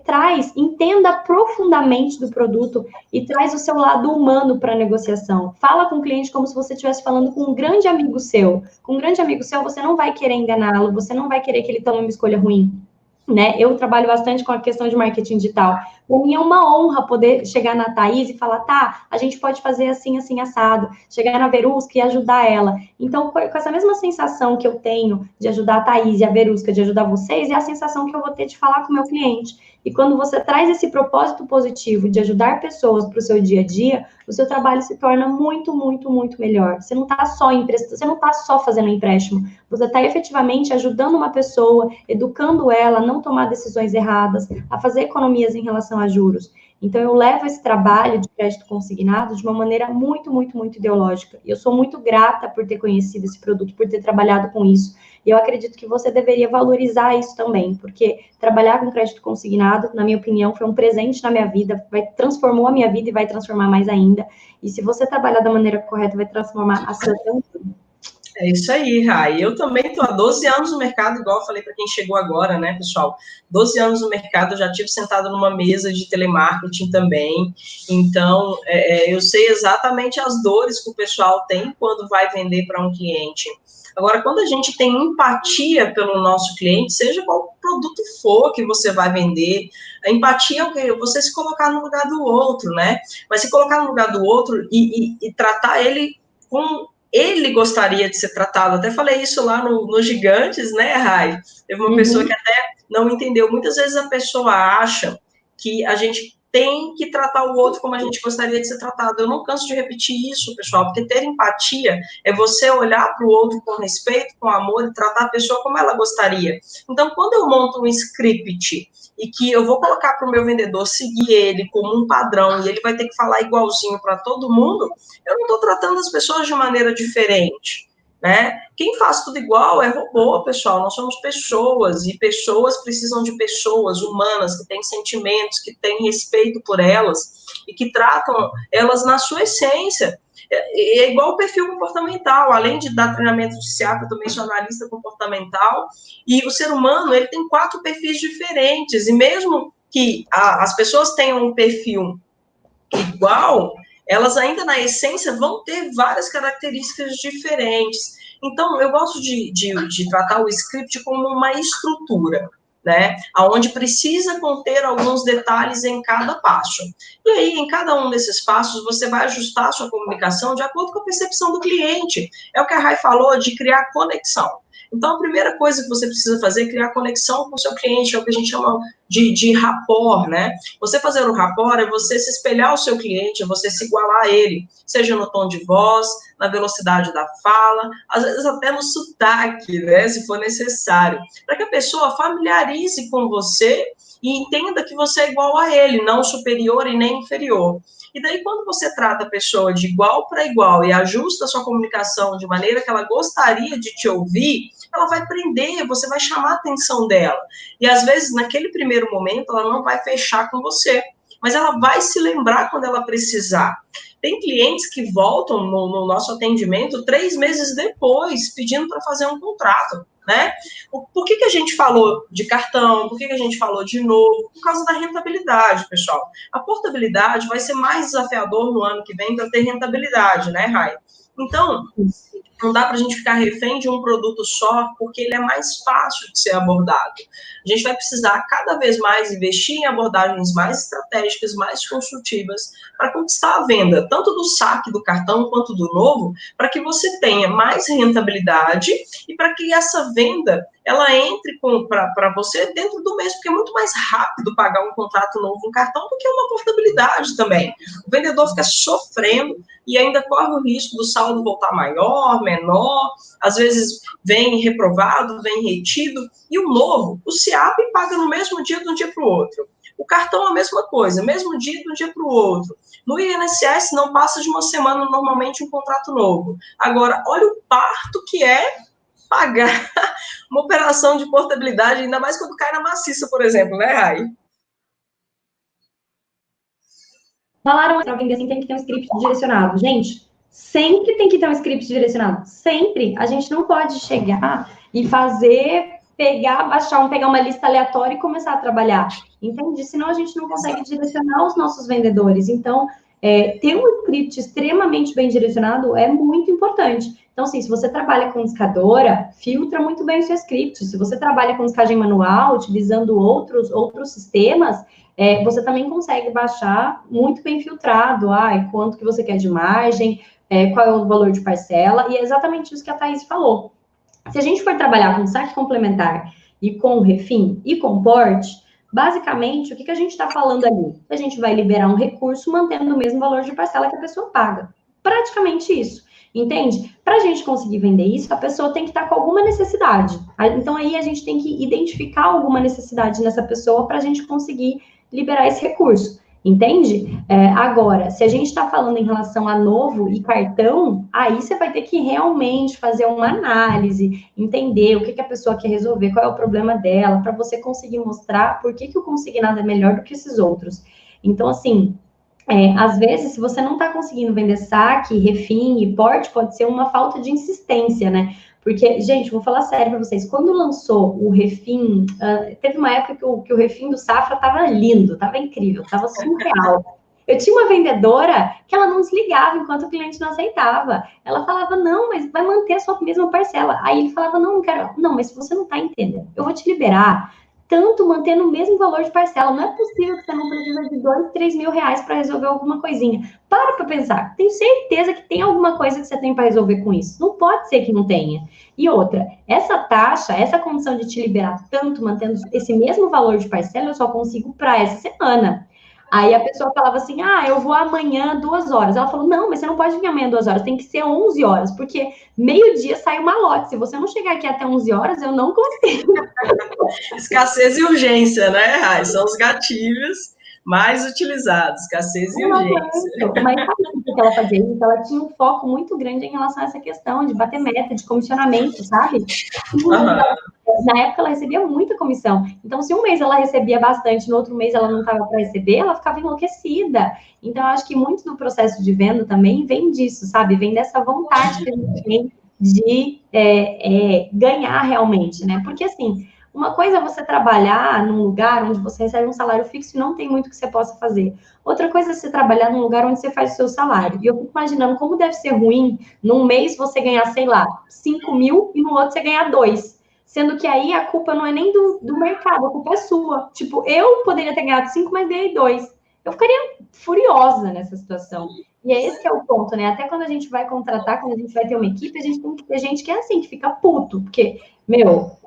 entenda profundamente do produto e traz o seu lado humano para a negociação. Fala com o cliente como se você estivesse falando com um grande amigo seu. Com um grande amigo seu, você não vai querer enganá-lo, você não vai querer que ele tome uma escolha ruim. Né? Eu trabalho bastante com a questão de marketing digital. Para mim é uma honra poder chegar na Thaís e falar, a gente pode fazer assim, assim, assado. Chegar na Verusca e ajudar ela. Então, com essa mesma sensação que eu tenho de ajudar a Thaís e a Verusca, de ajudar vocês, é a sensação que eu vou ter de falar com o meu cliente. E quando você traz esse propósito positivo de ajudar pessoas para o seu dia a dia, o seu trabalho se torna muito, muito, muito melhor. Você não está só emprestando, você não está só fazendo empréstimo, você está efetivamente ajudando uma pessoa, educando ela a não tomar decisões erradas, a fazer economias em relação a juros. Então, eu levo esse trabalho de crédito consignado de uma maneira muito, muito, muito ideológica. E eu sou muito grata por ter conhecido esse produto, por ter trabalhado com isso. E eu acredito que você deveria valorizar isso também, porque trabalhar com crédito consignado, na minha opinião, foi um presente na minha vida, transformou a minha vida e vai transformar mais ainda. E se você trabalhar da maneira correta, vai transformar a sua também. É isso aí, Rai. Eu também estou há 12 anos no mercado, igual eu falei para quem chegou agora, né, pessoal? 12 anos no mercado, eu já tive sentado numa mesa de telemarketing também. Então, eu sei exatamente as dores que o pessoal tem quando vai vender para um cliente. Agora, quando a gente tem empatia pelo nosso cliente, seja qual produto for que você vai vender, a empatia é o quê? Você se colocar no lugar do outro, né? Mas se colocar no lugar do outro e tratar ele com ele gostaria de ser tratado. Até falei isso lá no Gigantes, né, Rai? Teve uma pessoa que até não entendeu. Muitas vezes a pessoa acha que a gente tem que tratar o outro como a gente gostaria de ser tratado. Eu não canso de repetir isso, pessoal, porque ter empatia é você olhar para o outro com respeito, com amor e tratar a pessoa como ela gostaria. Então, quando eu monto um script e que eu vou colocar para o meu vendedor seguir ele como um padrão e ele vai ter que falar igualzinho para todo mundo, eu não estou tratando as pessoas de maneira diferente, né? Quem faz tudo igual é robô, pessoal. Nós somos pessoas e pessoas precisam de pessoas humanas que têm sentimentos, que têm respeito por elas e que tratam elas na sua essência. É igual o perfil comportamental. Além de dar treinamento de CIAP, eu também sou analista comportamental. E o ser humano, ele tem 4 perfis diferentes. E mesmo que as pessoas tenham um perfil igual, elas ainda na essência vão ter várias características diferentes. Então, eu gosto de tratar o script como uma estrutura, né? Onde precisa conter alguns detalhes em cada passo. E aí, em cada um desses passos, você vai ajustar a sua comunicação de acordo com a percepção do cliente. É o que a Rai falou de criar conexão. Então, a primeira coisa que você precisa fazer é criar conexão com o seu cliente, é o que a gente chama de rapport, né? Você fazer o rapport é você se espelhar ao seu cliente, é você se igualar a ele, seja no tom de voz, na velocidade da fala, às vezes até no sotaque, né? Se for necessário, para que a pessoa familiarize com você e entenda que você é igual a ele, não superior e nem inferior. E daí, quando você trata a pessoa de igual para igual e ajusta a sua comunicação de maneira que ela gostaria de te ouvir, ela vai prender, você vai chamar a atenção dela. E, às vezes, naquele primeiro momento, ela não vai fechar com você, mas ela vai se lembrar quando ela precisar. Tem clientes que voltam no nosso atendimento 3 meses depois, pedindo para fazer um contrato, né? Por que a gente falou de cartão? Por que a gente falou de novo? Por causa da rentabilidade, pessoal. A portabilidade vai ser mais desafiador no ano que vem para ter rentabilidade, né, Rai? Então, não dá para a gente ficar refém de um produto só, porque ele é mais fácil de ser abordado. A gente vai precisar cada vez mais investir em abordagens mais estratégicas, mais construtivas, para conquistar a venda, tanto do saque do cartão quanto do novo, para que você tenha mais rentabilidade e para que essa venda ela entre para você dentro do mês, porque é muito mais rápido pagar um contrato novo no cartão do que uma portabilidade também. O vendedor fica sofrendo e ainda corre o risco do saldo voltar maior, menor, às vezes vem reprovado, vem retido, e o novo, o SIAP paga no mesmo dia de um dia para o outro. O cartão é a mesma coisa, mesmo dia de um dia para o outro. No INSS não passa de uma semana normalmente um contrato novo. Agora, olha o parto que é pagar uma operação de portabilidade, ainda mais quando cai na maciça, por exemplo, né, Rai? Falaram para vender assim, tem que ter um script direcionado. Gente, sempre tem que ter um script direcionado. Sempre. A gente não pode chegar e pegar uma lista aleatória e começar a trabalhar. Entende? Senão a gente não consegue direcionar os nossos vendedores. Então, ter um script extremamente bem direcionado é muito importante. Então, assim, se você trabalha com discadora, filtra muito bem o seu script. Se você trabalha com discagem manual, utilizando outros sistemas, você também consegue baixar muito bem filtrado. Quanto que você quer de margem, qual é o valor de parcela, e é exatamente isso que a Thaís falou. Se a gente for trabalhar com saque complementar e com refim e com porte, Basicamente, o que a gente está falando ali? A gente vai liberar um recurso mantendo o mesmo valor de parcela que a pessoa paga. Praticamente isso. Entende? Para a gente conseguir vender isso, a pessoa tem que estar com alguma necessidade. Então, aí a gente tem que identificar alguma necessidade nessa pessoa para a gente conseguir liberar esse recurso. Entende? Agora, se a gente está falando em relação a novo e cartão, aí você vai ter que realmente fazer uma análise, entender o que a pessoa quer resolver, qual é o problema dela, para você conseguir mostrar por que o consignado é melhor do que esses outros. Então, assim, às vezes, se você não está conseguindo vender saque, refim e porte, pode ser uma falta de insistência, né? Porque, gente, vou falar sério para vocês, quando lançou o refim, teve uma época que o refim do Safra estava lindo, estava incrível, estava surreal. Eu tinha uma vendedora que ela não desligava enquanto o cliente não aceitava. Ela falava, não, mas vai manter a sua mesma parcela. Aí ele falava, não, não quero. Não, mas se você não está entendendo, eu vou te liberar tanto mantendo o mesmo valor de parcela. Não é possível que você não precisa de 2, 3 mil reais para resolver alguma coisinha. Para pensar. Tenho certeza que tem alguma coisa que você tem para resolver com isso. Não pode ser que não tenha. E outra, essa taxa, essa condição de te liberar tanto, mantendo esse mesmo valor de parcela, eu só consigo para essa semana. Aí a pessoa falava assim, eu vou amanhã 2 horas. Ela falou, não, mas você não pode vir amanhã 2 horas, tem que ser 11 horas, porque meio-dia sai uma lote. Se você não chegar aqui até 11 horas, eu não consigo. Escassez e urgência, né, Rai? São os gatilhos mais utilizados, escassez e urgência. Mas sabe por que ela fazia isso? Ela tinha um foco muito grande em relação a essa questão de bater meta, de comissionamento, sabe? Na época ela recebia muita comissão. Então, se um mês ela recebia bastante, no outro mês ela não estava para receber, ela ficava enlouquecida. Então, eu acho que muito do processo de venda também vem disso, sabe? Vem dessa vontade que a gente tem de ganhar realmente, né? Porque, assim, uma coisa é você trabalhar num lugar onde você recebe um salário fixo e não tem muito que você possa fazer. Outra coisa é você trabalhar num lugar onde você faz o seu salário. E eu fico imaginando como deve ser ruim num mês você ganhar, sei lá, 5 mil e no outro você ganhar 2. Sendo que aí a culpa não é nem do mercado, a culpa é sua. Tipo, eu poderia ter ganhado 5, mas ganhei 2. Eu ficaria furiosa nessa situação. E é esse que é o ponto, né? Até quando a gente vai contratar, quando a gente vai ter uma equipe, a gente tem que ter gente que é assim, que fica puto. Porque,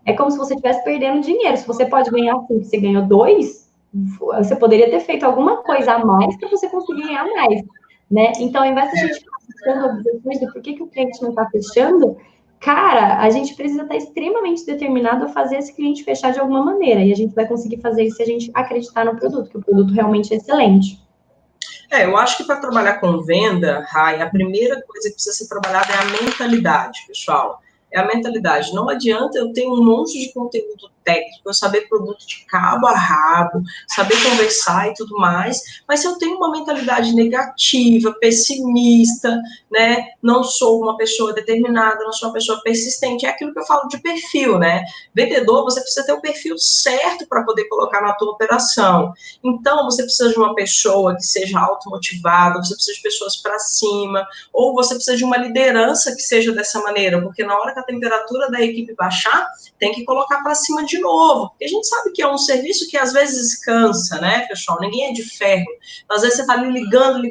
é como se você estivesse perdendo dinheiro. Se você pode ganhar 5, você ganhou 2, você poderia ter feito alguma coisa a mais para você conseguir ganhar mais, né? Então, ao invés de a gente ficar buscando objeções do porquê que o cliente não está fechando, cara, a gente precisa estar extremamente determinado a fazer esse cliente fechar de alguma maneira. E a gente vai conseguir fazer isso se a gente acreditar no produto, que o produto realmente é excelente. Eu acho que para trabalhar com venda, Rai, a primeira coisa que precisa ser trabalhada é a mentalidade, pessoal. É a mentalidade. Não adianta eu ter um monte de conteúdo técnico, eu saber produto de cabo a rabo, saber conversar e tudo mais, mas se eu tenho uma mentalidade negativa, pessimista, né, não sou uma pessoa determinada, não sou uma pessoa persistente, é aquilo que eu falo de perfil, né? Vendedor, você precisa ter o perfil certo para poder colocar na tua operação. Então, você precisa de uma pessoa que seja automotivada, você precisa de pessoas para cima, ou você precisa de uma liderança que seja dessa maneira, porque na hora que a temperatura da equipe baixar, tem que colocar para cima de novo, porque a gente sabe que é um serviço que às vezes cansa, né, pessoal? Ninguém é de ferro. Às vezes você tá ali ligando,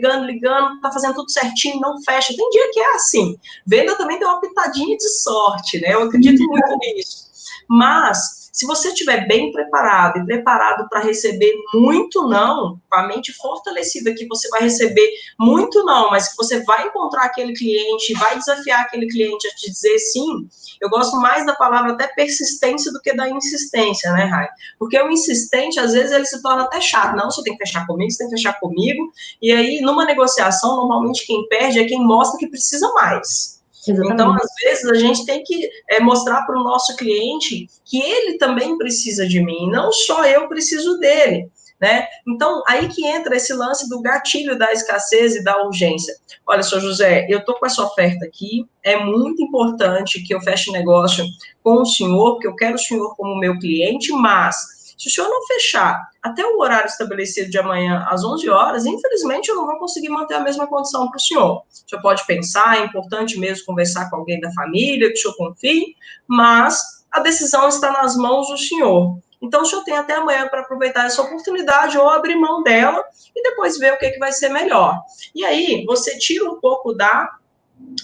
tá fazendo tudo certinho, não fecha. Tem dia que é assim. Venda também tem uma pitadinha de sorte, né? Eu acredito muito nisso. Mas se você estiver bem preparado e preparado para receber muito não, com a mente fortalecida que você vai receber muito não, mas que você vai encontrar aquele cliente, vai desafiar aquele cliente a te dizer sim, eu gosto mais da palavra até persistência do que da insistência, né, Rai? Porque o insistente, às vezes, ele se torna até chato. Não, você tem que fechar comigo, você tem que fechar comigo. E aí, numa negociação, normalmente quem perde é quem mostra que precisa mais. Exatamente. Então, às vezes, a gente tem que mostrar para o nosso cliente que ele também precisa de mim, não só eu preciso dele, né? Então, aí que entra esse lance do gatilho da escassez e da urgência. Olha, senhor José, eu estou com essa oferta aqui, é muito importante que eu feche negócio com o senhor, porque eu quero o senhor como meu cliente, mas se o senhor não fechar até o horário estabelecido de amanhã às 11 horas, infelizmente eu não vou conseguir manter a mesma condição para o senhor. O senhor pode pensar, é importante mesmo conversar com alguém da família, que o senhor confie, mas a decisão está nas mãos do senhor. Então, o senhor tem até amanhã para aproveitar essa oportunidade ou abrir mão dela e depois ver o que vai ser melhor. E aí, você tira um pouco da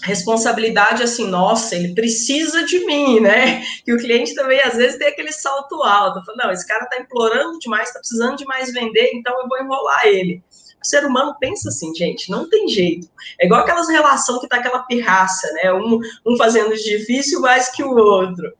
responsabilidade assim, nossa, ele precisa de mim, né? Que o cliente também, às vezes, tem aquele salto alto. Fala, não, esse cara está implorando demais, está precisando de mais vender, então eu vou enrolar ele. O ser humano pensa assim, gente, não tem jeito. É igual aquelas relações que tá aquela pirraça, né? Um fazendo de difícil mais que o outro.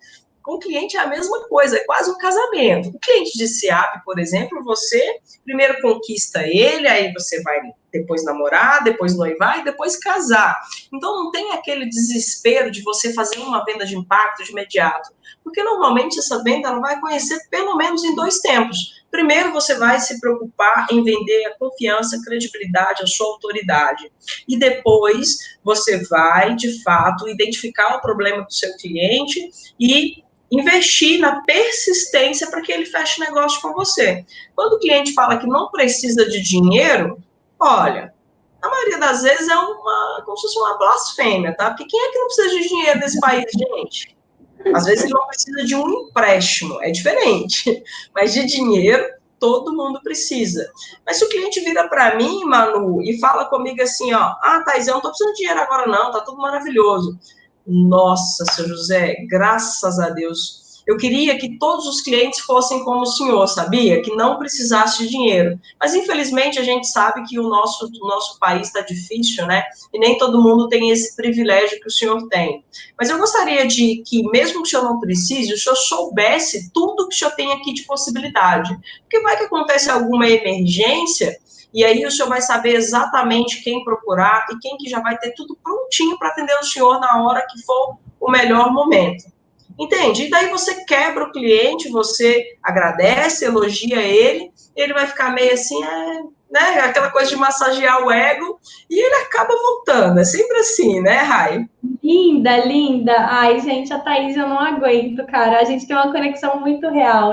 Com o cliente é a mesma coisa, é quase um casamento. O cliente de SEAP, por exemplo, você primeiro conquista ele, aí você vai depois namorar, depois noivar e depois casar. Então não tem aquele desespero de você fazer uma venda de impacto de imediato, porque normalmente essa venda ela vai conhecer pelo menos em 2 tempos. Primeiro você vai se preocupar em vender a confiança, a credibilidade, a sua autoridade. E depois você vai, de fato, identificar o problema do seu cliente e investir na persistência para que ele feche negócio com você. Quando o cliente fala que não precisa de dinheiro, olha, a maioria das vezes é como se fosse uma blasfêmia, tá? Porque quem é que não precisa de dinheiro nesse país, gente? Às vezes ele não precisa de um empréstimo, é diferente. Mas de dinheiro, todo mundo precisa. Mas se o cliente vira para mim, Manu, e fala comigo assim, ó, Thais, eu não estou precisando de dinheiro agora não, tá tudo maravilhoso. Nossa, seu José, graças a Deus. Eu queria que todos os clientes fossem como o senhor, sabia? Que não precisasse de dinheiro. Mas, infelizmente, a gente sabe que o nosso país está difícil, né? E nem todo mundo tem esse privilégio que o senhor tem. Mas eu gostaria de que, mesmo que o senhor não precise, o senhor soubesse tudo que o senhor tem aqui de possibilidade. Porque vai que acontece alguma emergência, e aí o senhor vai saber exatamente quem procurar e quem que já vai ter tudo prontinho para atender o senhor na hora que for o melhor momento. Entende? E daí você quebra o cliente, você agradece, elogia ele vai ficar meio assim, né? Aquela coisa de massagear o ego, e ele acaba voltando. É sempre assim, né, Rai? Linda, linda. Ai, gente, a Thaís eu não aguento, cara. A gente tem uma conexão muito real.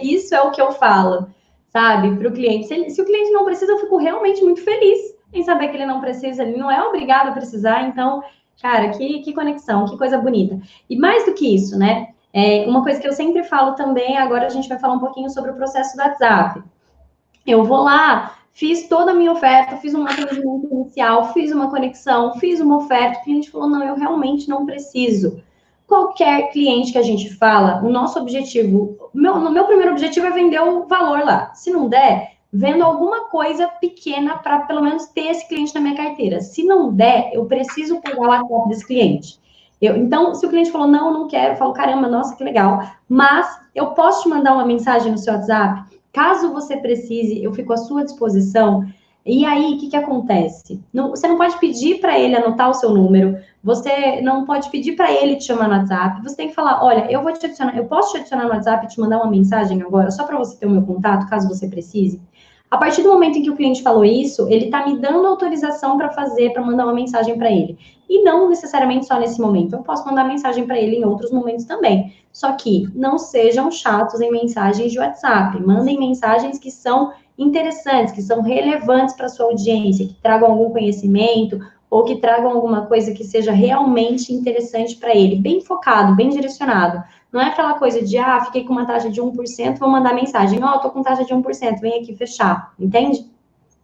Isso é o que eu falo, sabe, para o cliente. Se o cliente não precisa, eu fico realmente muito feliz em saber que ele não precisa. Ele não é obrigado a precisar. Então, cara, que conexão, que coisa bonita. E mais do que isso, né? Uma coisa que eu sempre falo também, agora a gente vai falar um pouquinho sobre o processo do WhatsApp. Eu vou lá, fiz toda a minha oferta, fiz um atendimento inicial, fiz uma conexão, fiz uma oferta. O cliente falou: não, eu realmente não preciso. Qualquer cliente que a gente fala, o nosso objetivo, no meu primeiro objetivo é vender o valor lá. Se não der, vendo alguma coisa pequena para pelo menos ter esse cliente na minha carteira. Se não der, eu preciso pegar o WhatsApp desse cliente. Então, se o cliente falou, não quero, eu falo, caramba, nossa, que legal. Mas eu posso te mandar uma mensagem no seu WhatsApp? Caso você precise, eu fico à sua disposição. E aí, o que acontece? Você não pode pedir para ele anotar o seu número, você não pode pedir para ele te chamar no WhatsApp, você tem que falar, olha, eu vou te adicionar, eu posso te adicionar no WhatsApp e te mandar uma mensagem agora, só para você ter o meu contato, caso você precise? A partir do momento em que o cliente falou isso, ele está me dando autorização para mandar uma mensagem para ele. E não necessariamente só nesse momento. Eu posso mandar mensagem para ele em outros momentos também. Só que não sejam chatos em mensagens de WhatsApp. Mandem mensagens que são interessantes, que são relevantes para a sua audiência, que tragam algum conhecimento ou que tragam alguma coisa que seja realmente interessante para ele. Bem focado, bem direcionado. Não é aquela coisa de, fiquei com uma taxa de 1%, vou mandar mensagem. Tô com taxa de 1%, vem aqui fechar. Entende?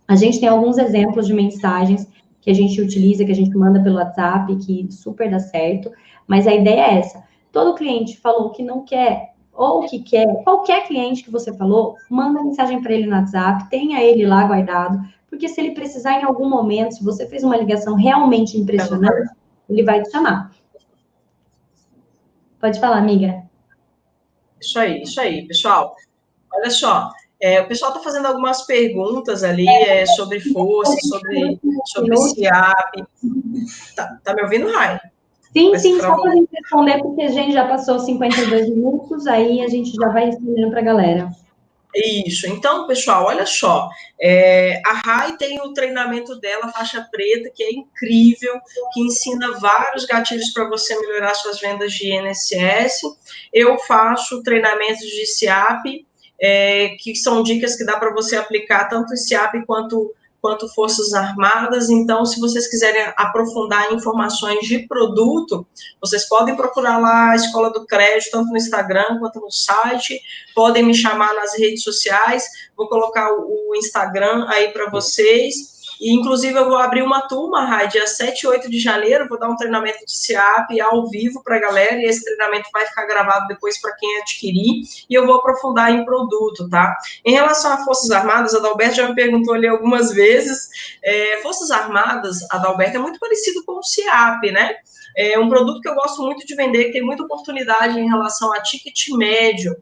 A gente tem alguns exemplos de mensagens que a gente utiliza, que a gente manda pelo WhatsApp, que super dá certo. Mas a ideia é essa. Todo cliente falou que não quer ou que quer, qualquer cliente que você falou, manda mensagem para ele no WhatsApp, tenha ele lá guardado, porque se ele precisar em algum momento, se você fez uma ligação realmente impressionante, ele vai te chamar. Pode falar, amiga. Isso aí, pessoal. Olha só, o pessoal está fazendo algumas perguntas ali sobre força, sobre SEAP. Tá me ouvindo, Rai? Sim, só para a gente responder, porque a gente já passou 52 minutos, aí a gente já vai respondendo para a galera. Isso. Então, pessoal, olha só. A Rai tem o treinamento dela, faixa preta, que é incrível, que ensina vários gatilhos para você melhorar suas vendas de INSS. Eu faço treinamentos de SEAP, que são dicas que dá para você aplicar tanto em SEAP quanto Forças Armadas. Então, se vocês quiserem aprofundar informações de produto, vocês podem procurar lá a Escola do Crédito, tanto no Instagram quanto no site. Podem me chamar nas redes sociais, vou colocar o Instagram aí para vocês. E, inclusive, eu vou abrir uma turma, Rai, dia 7 e 8 de janeiro, vou dar um treinamento de SEAP ao vivo para a galera, e esse treinamento vai ficar gravado depois para quem adquirir, e eu vou aprofundar em produto, tá? Em relação a Forças Armadas, a Adalberto já me perguntou ali algumas vezes, Forças Armadas, a Adalberto, é muito parecido com o SEAP, né? É um produto que eu gosto muito de vender, que tem muita oportunidade em relação a ticket médio,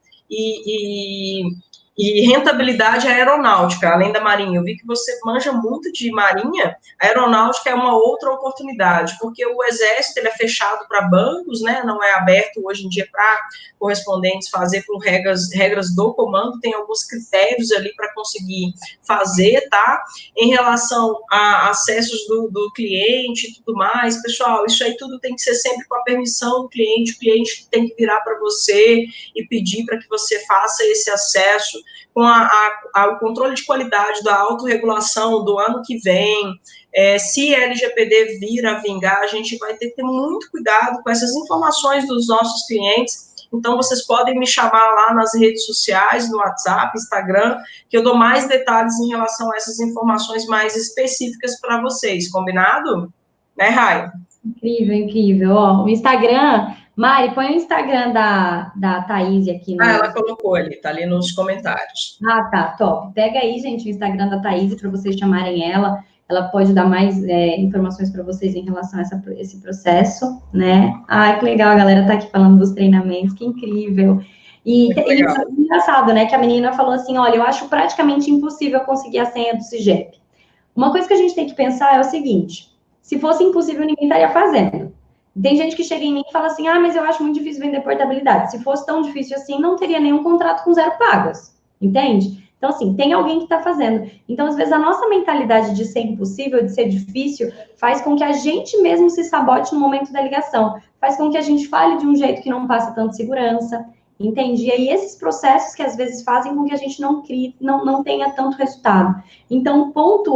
e rentabilidade aeronáutica, além da marinha. Eu vi que você manja muito de marinha, a aeronáutica é uma outra oportunidade, porque o exército ele é fechado para bancos, né, não é aberto hoje em dia para correspondentes fazer com regras do comando, tem alguns critérios ali para conseguir fazer, tá? Em relação a acessos do cliente e tudo mais, pessoal, isso aí tudo tem que ser sempre com a permissão do cliente, o cliente tem que virar para você e pedir para que você faça esse acesso, com o controle de qualidade da autorregulação do ano que vem. Se a LGPD vir a vingar, a gente vai ter que ter muito cuidado com essas informações dos nossos clientes. Então, vocês podem me chamar lá nas redes sociais, no WhatsApp, Instagram, que eu dou mais detalhes em relação a essas informações mais específicas para vocês, combinado? Né, Rai? Incrível, incrível. Ó, o Instagram, Mari, põe o Instagram da Thaís aqui no. Ela colocou ali, tá ali nos comentários. Ah, tá, top. Pega aí, gente, o Instagram da Thaís para vocês chamarem ela. Ela pode dar mais informações para vocês em relação a esse processo, né? Ai, que legal, a galera tá aqui falando dos treinamentos, que incrível. E engraçado, né, que a menina falou assim, olha, eu acho praticamente impossível conseguir a senha do CIGEP. Uma coisa que a gente tem que pensar é o seguinte, se fosse impossível, ninguém estaria fazendo. Tem gente que chega em mim e fala assim, mas eu acho muito difícil vender portabilidade. Se fosse tão difícil assim, não teria nenhum contrato com 0 pagas, entende? Então, assim, tem alguém que está fazendo. Então, às vezes, a nossa mentalidade de ser impossível, de ser difícil, faz com que a gente mesmo se sabote no momento da ligação. Faz com que a gente fale de um jeito que não passa tanta segurança, entende? E aí, esses processos que, às vezes, fazem com que a gente não tenha tanto resultado. Então, o ponto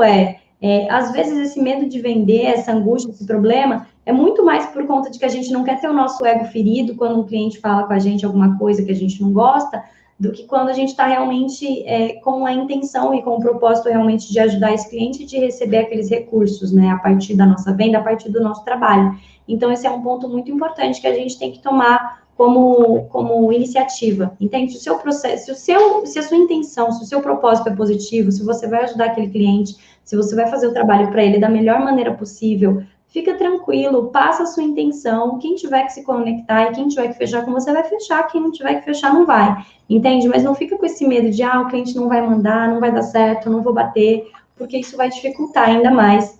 às vezes, esse medo de vender, essa angústia, esse problema, é muito mais por conta de que a gente não quer ter o nosso ego ferido quando um cliente fala com a gente alguma coisa que a gente não gosta, do que quando a gente está realmente com a intenção e com o propósito realmente de ajudar esse cliente e de receber aqueles recursos, né, a partir da nossa venda, a partir do nosso trabalho. Então, esse é um ponto muito importante que a gente tem que tomar como iniciativa, entende? Se o seu processo, se a sua intenção, se o seu propósito é positivo, se você vai ajudar aquele cliente, se você vai fazer o trabalho para ele da melhor maneira possível, fica tranquilo, passa a sua intenção, quem tiver que se conectar e quem tiver que fechar com você vai fechar, quem não tiver que fechar não vai, entende? Mas não fica com esse medo de, o cliente não vai mandar, não vai dar certo, não vou bater, porque isso vai dificultar ainda mais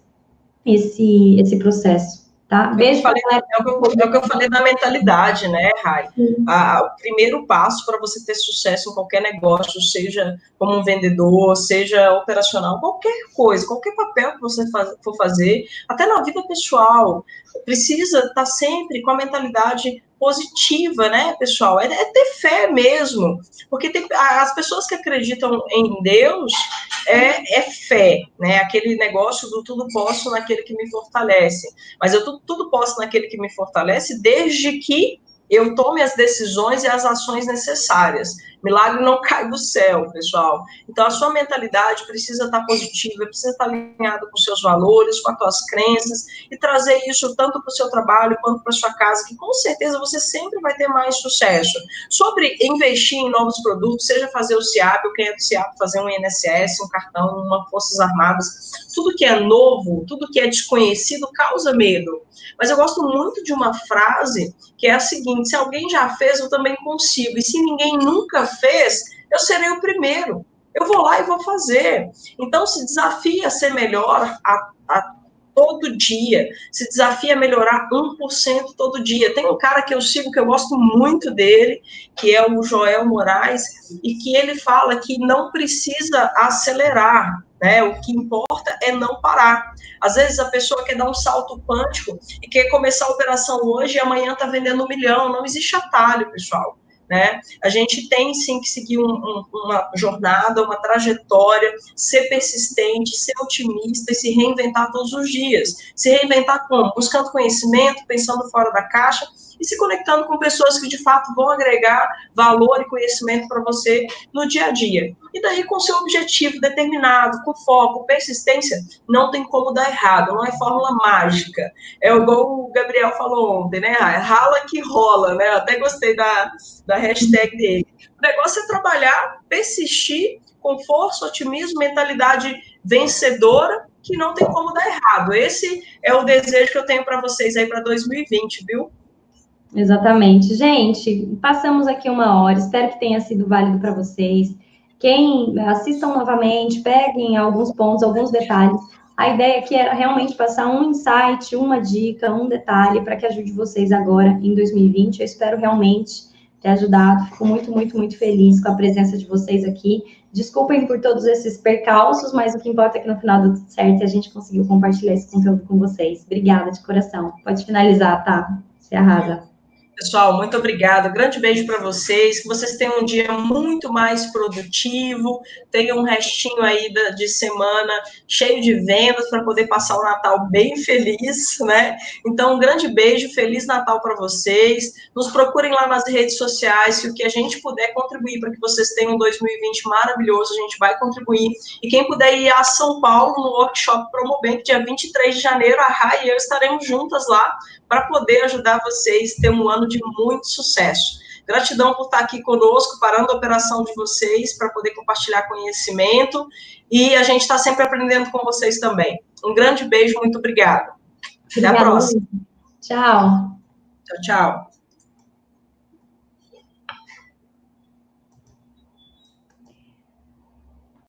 esse processo. Tá? Beijo. É o que eu falei da mentalidade, né, Rai? O primeiro passo para você ter sucesso em qualquer negócio, seja como um vendedor, seja operacional, qualquer coisa, qualquer papel que você for fazer, até na vida pessoal, precisa estar sempre com a mentalidade positiva, né, pessoal? É ter fé mesmo, porque as pessoas que acreditam em Deus é fé, né? Aquele negócio do tudo posso naquele que me fortalece. Mas eu tudo posso naquele que me fortalece, desde que eu tome as decisões e as ações necessárias. Milagre não cai do céu, pessoal. Então, a sua mentalidade precisa estar positiva, precisa estar alinhada com os seus valores, com as suas crenças, e trazer isso tanto para o seu trabalho quanto para a sua casa, que com certeza você sempre vai ter mais sucesso. Sobre investir em novos produtos, seja fazer o SEAP, ou quem é do SEAP, fazer um INSS, um cartão, uma Forças Armadas, tudo que é novo, tudo que é desconhecido causa medo. Mas eu gosto muito de uma frase que é a seguinte: se alguém já fez, eu também consigo. E se ninguém nunca fez, eu serei o primeiro. Eu vou lá e vou fazer. Então, se desafia a ser melhor a todo dia. Se desafia a melhorar 1% todo dia. Tem um cara que eu sigo, que eu gosto muito dele, que é o Joel Moraes, e que ele fala que não precisa acelerar, né? O que importa é não parar. Às vezes a pessoa quer dar um salto quântico e quer começar a operação hoje e amanhã está vendendo 1 milhão. Não existe atalho, pessoal. Né? A gente tem sim que seguir uma jornada, uma trajetória, ser persistente, ser otimista e se reinventar todos os dias. Se reinventar como? Buscando conhecimento, pensando fora da caixa e se conectando com pessoas que de fato vão agregar valor e conhecimento para você no dia a dia. E daí, com seu objetivo determinado, com foco, persistência, não tem como dar errado, não é fórmula mágica. É igual o Gabriel falou ontem, né? Rala que rola, né? Eu até gostei da hashtag dele. O negócio é trabalhar, persistir, com força, otimismo, mentalidade vencedora, que não tem como dar errado. Esse é o desejo que eu tenho para vocês aí para 2020, viu? Exatamente. Gente, passamos aqui 1 hora, espero que tenha sido válido para vocês. Quem assistam novamente, peguem alguns pontos, alguns detalhes. A ideia aqui era realmente passar um insight, uma dica, um detalhe para que ajude vocês agora em 2020. Eu espero realmente ter ajudado. Fico muito, muito, muito feliz com a presença de vocês aqui. Desculpem por todos esses percalços, mas o que importa é que no final deu tudo certo e a gente conseguiu compartilhar esse conteúdo com vocês. Obrigada de coração. Pode finalizar, tá? Você arrasa. Pessoal, muito obrigada. Grande beijo para vocês. Que vocês tenham um dia muito mais produtivo. Tenham um restinho aí de semana cheio de vendas para poder passar o Natal bem feliz, né? Então, um grande beijo. Feliz Natal para vocês. Nos procurem lá nas redes sociais. Se o que a gente puder contribuir para que vocês tenham um 2020 maravilhoso, a gente vai contribuir. E quem puder ir a São Paulo no workshop Promobank, dia 23 de janeiro, a Rai e eu estaremos juntas lá para poder ajudar vocês a ter um ano de muito sucesso. Gratidão por estar aqui conosco, parando a operação de vocês, para poder compartilhar conhecimento, e a gente está sempre aprendendo com vocês também. Um grande beijo, muito obrigada. Até a próxima. Tchau. Tchau, tchau.